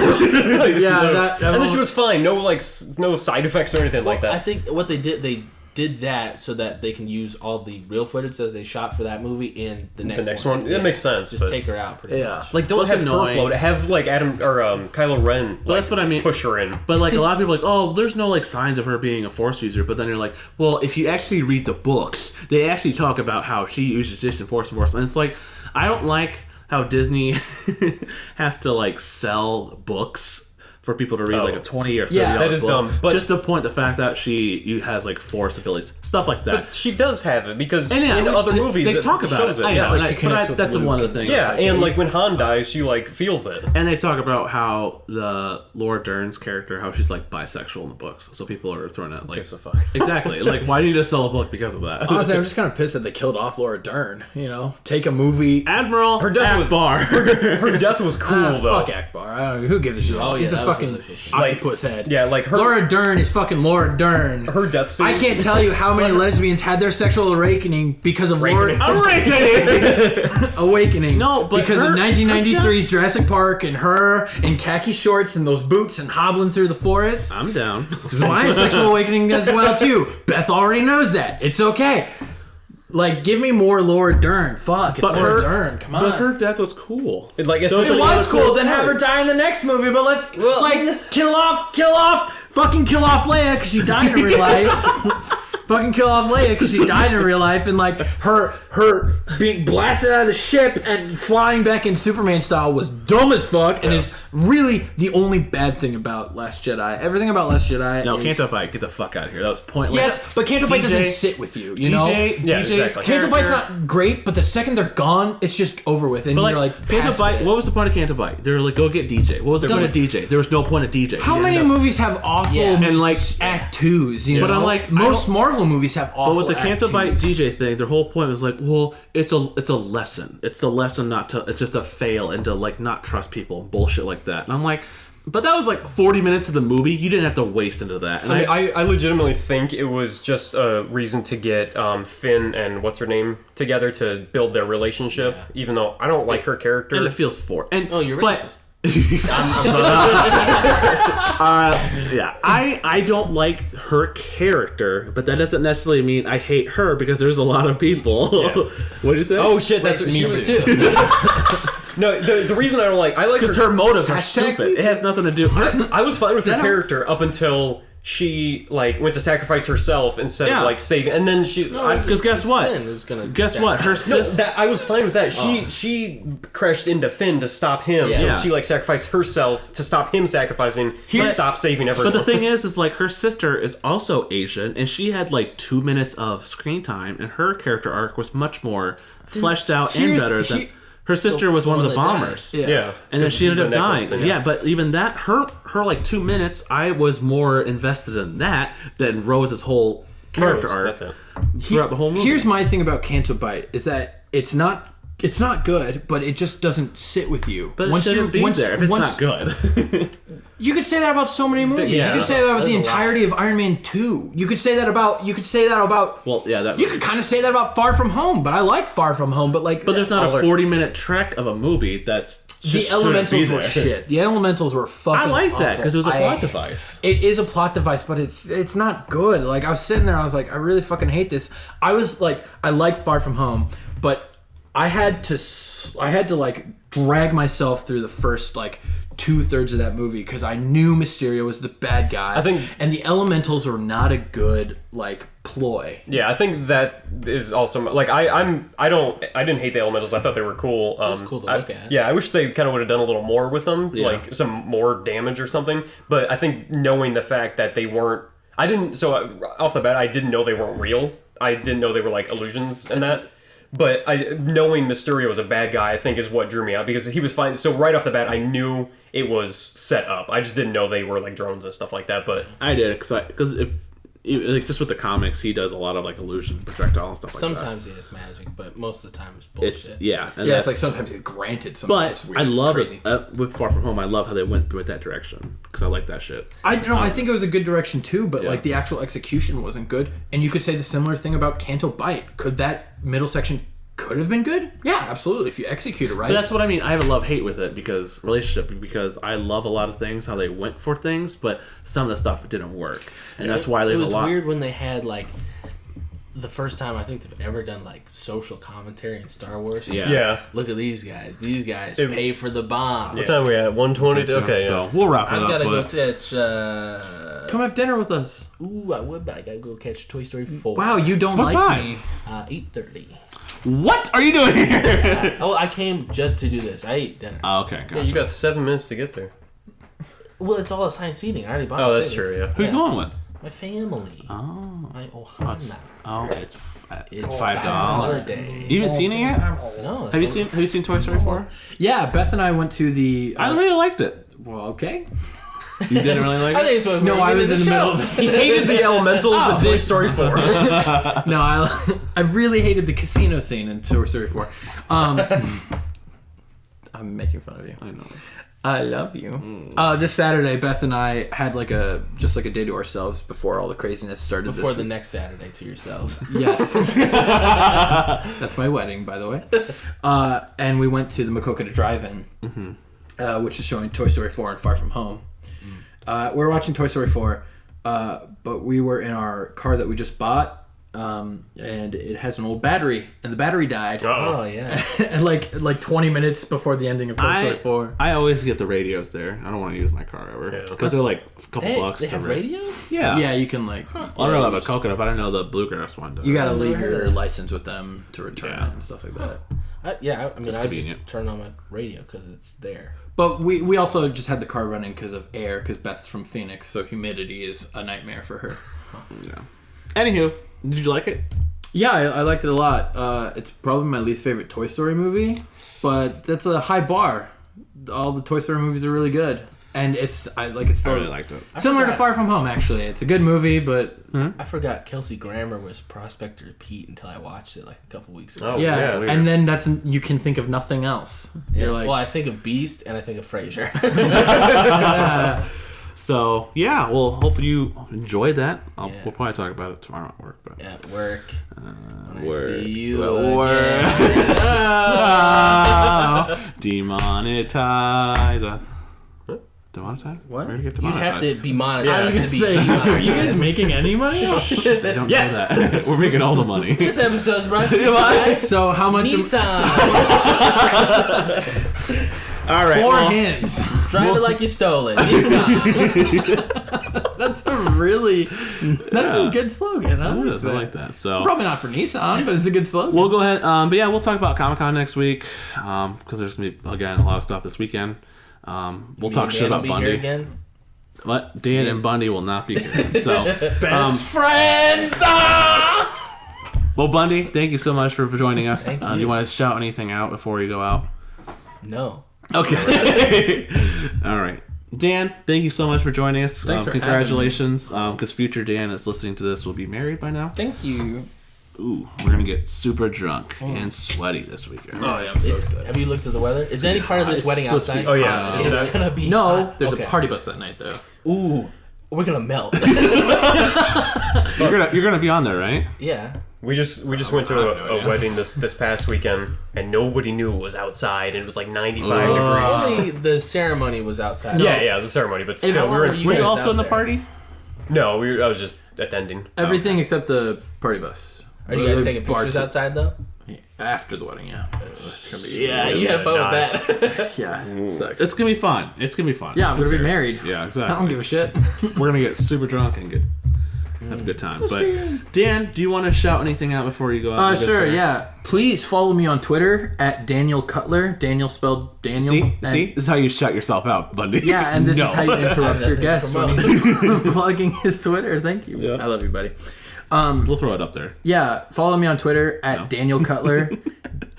and then she was fine. No, like no side effects or anything like that. I think what they did that so that they can use all the real footage that they shot for that movie in the next one. That makes sense. Just take her out pretty much. Like, don't have her float. Have like Adam or Kylo Ren. But that's what I mean. Push her in. But like a lot of people are like, oh, there's no like signs of her being a Force user. But then you're like, well, if you actually read the books, they actually talk about how she uses this in Force, and it's like, I don't like how Disney has to like sell books for people to read like a 20 or 30 that is book, dumb. But just to point the fact that she has like Force abilities, stuff like that. But she does have it because in other movies they talk about it. Yeah, that's one of the things. Yeah, and like when Han dies, she like feels it. And they talk about how the Laura Dern's character, how she's like bisexual in the books, so people are throwing out like, gives a fuck. Exactly. Like, why do you just sell a book because of that? Honestly, I'm just kind of pissed that they killed off Laura Dern. You know, take a movie. Admiral her death Akbar. Her death was cool though. Fuck Akbar. I don't know, who gives a shit? Oh, He's yeah, a fucking octopus head. Yeah, like her. Laura Dern is fucking Laura Dern. Her death scene. I can't tell you how many lesbians had their sexual awakening because of Laura. Awakening. No, but because of 1993's Jurassic Park and her in khaki shorts and those boots and hobbling through the forest. I'm down. My sexual awakening as well too. Beth already knows that. It's okay. Like, give me more Laura Dern. Fuck, it's Laura Dern. Come on. But her death was cool. It was cool. Then have her die in the next movie. But let's kill off Leia because she died in real life. Fucking kill off Leia because she died in real life, and like her being blasted out of the ship and flying back in Superman style was dumb as fuck, and is really the only bad thing about Last Jedi. Everything about Last Jedi. No, Canto Bite, get the fuck out of here. That was pointless. Yes, but Canto Bite doesn't sit with you. You know, DJ's Canto Bite's not great, but the second they're gone, it's just over with, and you're like, Canto Bite. What was the point of Canto Bite? They're like, go get DJ. What was the point of DJ? There was no point of DJ. How many movies have awful and like Act 2s? You know? But I'm like, most Marvel movies have awful. But with the Canto Bite Act 2s. DJ thing, their whole point was like, well, it's a lesson. It's the lesson not to. It's just to fail and to like not trust people and bullshit like that. And I'm like, but that was like 40 minutes of the movie. You didn't have to waste into that. And I legitimately think it was just a reason to get Finn and what's her name together to build their relationship. Even though I don't like her character, and it feels forced. And you're racist. I don't like her character, but that doesn't necessarily mean I hate her because there's a lot of people. What did you say? Oh shit, that's me too. No, the reason I like because her motives are stupid. It has nothing to do. I was fine with her character up until she like went to sacrifice herself instead of like saving, and then she because guess what? Guess what? Her sister. I was fine with that. She crashed into Finn to stop him, so she like sacrificed herself to stop him sacrificing to stop saving everyone. But the thing is like her sister is also Asian, and she had like 2 minutes of screen time, and her character arc was much more fleshed out and better than. Her sister was one of the bombers. Yeah. And then she ended up dying. Yeah, but even that, her like 2 minutes, I was more invested in that than Rose's whole character arc. That's it. Throughout the whole movie. Here's my thing about Canto Bite is that it's not good, but it just doesn't sit with you. But it shouldn't be there if it's not good. You could say that about so many movies. Yeah. You could say that about the entirety of Iron Man 2. You could say that about. Well, yeah, that. You could kind of say that about Far From Home, but I like Far From Home. But there's not a 40-minute trek of a movie that's just the elementals were there. shit. The elementals were fucking. I like that awful. because it was a plot device. It is a plot device, but it's not good. Like I was sitting there, I was like, I really fucking hate this. I was like, I like Far From Home, but I had to like drag myself through the first like 2/3 of that movie because I knew Mysterio was the bad guy. And the elementals were not a good like ploy. Yeah, I think that is also like I didn't hate the elementals. I thought they were cool. It was cool to look at. Yeah, I wish they kind of would have done a little more with them, like some more damage or something. But I think knowing the fact that they weren't, off the bat I didn't know they weren't real. I didn't know they were like illusions and that. But knowing Mysterio was a bad guy, I think, is what drew me out because he was fine. So right off the bat, I knew it was set up. I just didn't know they were like drones and stuff like that. But I did because if like just with the comics, he does a lot of like illusion, projectile and stuff like that. Sometimes he has magic, but most of the time it's bullshit. It's like sometimes he's granted something. But that's weird, I love crazy. it with Far From Home. I love how they went through it that direction because I like that shit. I think it was a good direction too, but like the actual execution wasn't good. And you could say the similar thing about Canto Bite. Could that middle section could have been good? Yeah, absolutely. If you execute it right. But that's what I mean. I have a love-hate with it because I love a lot of things, how they went for things, but some of the stuff didn't work. And that's why there's a lot. It was weird when they had like the first time I think they've ever done like social commentary in Star Wars. Yeah. Look at these guys. These guys pay for the bomb. What time are we at? 1:20? Okay, so we'll wrap it I up. gotta go catch. Come have dinner with us. Ooh, I would, but I gotta go catch Toy Story 4. Wow, you don't What like time? me. 8:30. What are you doing here? I came just to do this. I ate dinner. Oh, okay, gotcha. Yeah, you got 7 minutes to get there. Well, it's all assigned seating. I already bought. Oh, the that's tickets. true. Yeah. Who are you going with? My family. Oh, My it's It's $5. day. You haven't seen it yet? No. Have you seen Toy Story 4? Yeah, Beth and I went to the. I really liked it. Well, okay. You didn't really like I it? think it's what No, I was in the middle of He hated the elementals in Toy Story 4. No, I really hated the casino scene in Toy Story 4. I'm making fun of you. I know. I love you. This Saturday, Beth and I had like a day to ourselves before all the craziness started. Before this the week. next Saturday to yourselves. Yes. That's my wedding, by the way. And we went to the Makokata Drive-In, which is showing Toy Story 4 and Far From Home. We were watching Toy Story 4, but we were in our car that we just bought, and it has an old battery, and the battery died. Oh yeah. And like 20 minutes before the ending of Toy Story 4. I always get the radios there. I don't want to use my car ever because they're like a couple bucks. They have radios? Yeah. Yeah, you can like. I don't know about Coconut, but I know the Bluegrass one does. You gotta leave your license with them to return it and stuff like that. I mean, I convenient. just turn on my radio because it's there. But we also just had the car running because of air, because Beth's from Phoenix, so humidity is a nightmare for her. Yeah. Anywho, did you like it? Yeah, I liked it a lot. It's probably my least favorite Toy Story movie, but that's a high bar. All the Toy Story movies are really good. And I really liked it. Similar to Far From Home, actually. It's a good movie, but I forgot Kelsey Grammer was Prospector Pete until I watched it like a couple weeks ago. Oh, yeah. weird. And then you can think of nothing else. Yeah. You're like, Well, I think of Beast and I think of Frasier. So yeah, well, hopefully you enjoyed that. Yeah. We'll probably talk about it tomorrow at work. But At work. When work. I see you Work. again. Demonetize. Demonetize? What? We're gonna get You'd have to demonetized. be monetized. I was gonna to be say, are you guys demonetized. making any money? They don't Yes! know that. We're making all the money. This episode's brought to you by So how much? Nissan. All right. Four well, hymns. Drive it like you stole it. Nissan. That's a good slogan. I like that. So probably not for Nissan, but it's a good slogan. we'll go ahead. But yeah, we'll talk about Comic-Con next week because there's gonna be again a lot of stuff this weekend. We'll talk shit about Bundy. Here again? What? Dan and Bundy will not be here. So Best friends. Well, Bundy, thank you so much for joining us. Thank you. Do you want to shout anything out before you go out? No. Okay. All right. Dan, thank you so much for joining us. Thanks for congratulations, because future Dan that's listening to this will be married by now. Thank you. Ooh, we're going to get super drunk and sweaty this weekend. Oh, yeah, I'm so excited. Have you looked at the weather? Is there any part of this wedding outside? Oh, yeah. It's gonna be No, hot. there's Okay. a party bus that night, though. Ooh, we're gonna melt. You're gonna be on there, right? Yeah. We just went to I have no a idea. wedding this past weekend, and nobody knew it was outside, and it was like 95 degrees. Only the ceremony was outside. Yeah, the ceremony, but still, how we were. long Were you guys also out in the there? party? No, I was just attending. Everything except the party bus. Are you guys The taking pictures bar- outside though? After the wedding, yeah. It's gonna be. Yeah, you have fun with that. Yeah, it sucks. It's gonna be fun. Yeah, I'm Who gonna be cares? married. Yeah, I exactly. don't give a shit. We're gonna get super drunk and have a good time. But Dan, do you want to shout anything out before you go out? Sure, Sorry. yeah. Please follow me on Twitter at Daniel Cutler. Daniel spelled Daniel. See, And- this is how you shout yourself out, Bundy. Yeah, and this No. is how you interrupt your Nothing to guest when promote. he's plugging his Twitter. Thank you. Yeah. I love you, buddy. We'll throw it up there. Yeah, follow me on Twitter at No. Daniel Cutler.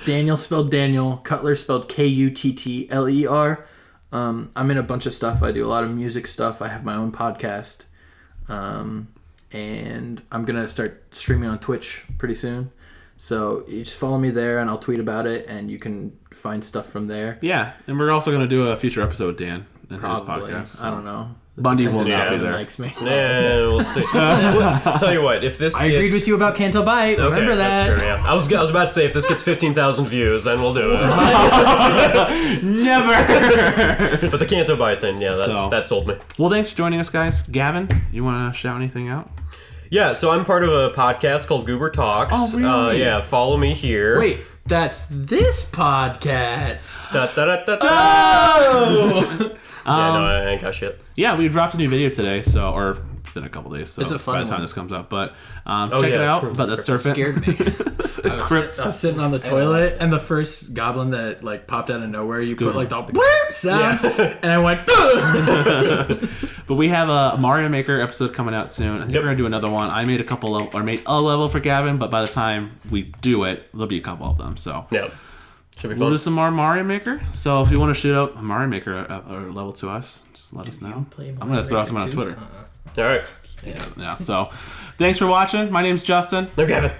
Daniel spelled Daniel, Cutler spelled Kuttler. I'm in a bunch of stuff. I do a lot of music stuff. I have my own podcast. And I'm going to start streaming on Twitch pretty soon. So you just follow me there and I'll tweet about it and you can find stuff from there. Yeah, and we're also gonna do a future episode with Dan in Probably. his podcast. I don't know. Bundy Depends will if not be Gavin there. likes me. Yeah, we'll see. I'll tell you what, if this I agreed with you about Canto Bite. Okay, Remember that. That's fair, yeah. I was about to say, if this gets 15,000 views, then we'll do it. Never. But the Canto Bite thing, yeah, So- that sold me. Well, thanks for joining us, guys. Gavin, you want to shout anything out? Yeah, so I'm part of a podcast called Guber Talks. Oh, really? Yeah, follow me here. Wait, that's this podcast. Da, da, da, da, da. Oh! Yeah, no, I ain't got shit. Yeah, we dropped a new video today, or it's been a couple days, so It's a fun by the time one. this comes out. But check it yeah. out about the serpent. Scared me. I was sitting on the toilet, and the first goblin that like popped out of nowhere, you put like the sound, and I went. But we have a Mario Maker episode coming out soon. I think we're gonna do another one. I made made a level for Gavin, but by the time we do it, there'll be a couple of them. So Yeah. Should be we'll fun. do some more Mario Maker. So if you want to shoot out a Mario Maker or level to us, just let us know. I'm gonna throw some on Twitter. All right. Yeah. So thanks for watching. My name's Justin. No, Gavin.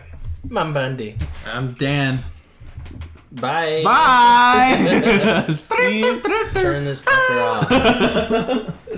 I'm Bundy. I'm Dan. Bye. Bye. See you. Turn this fucker off.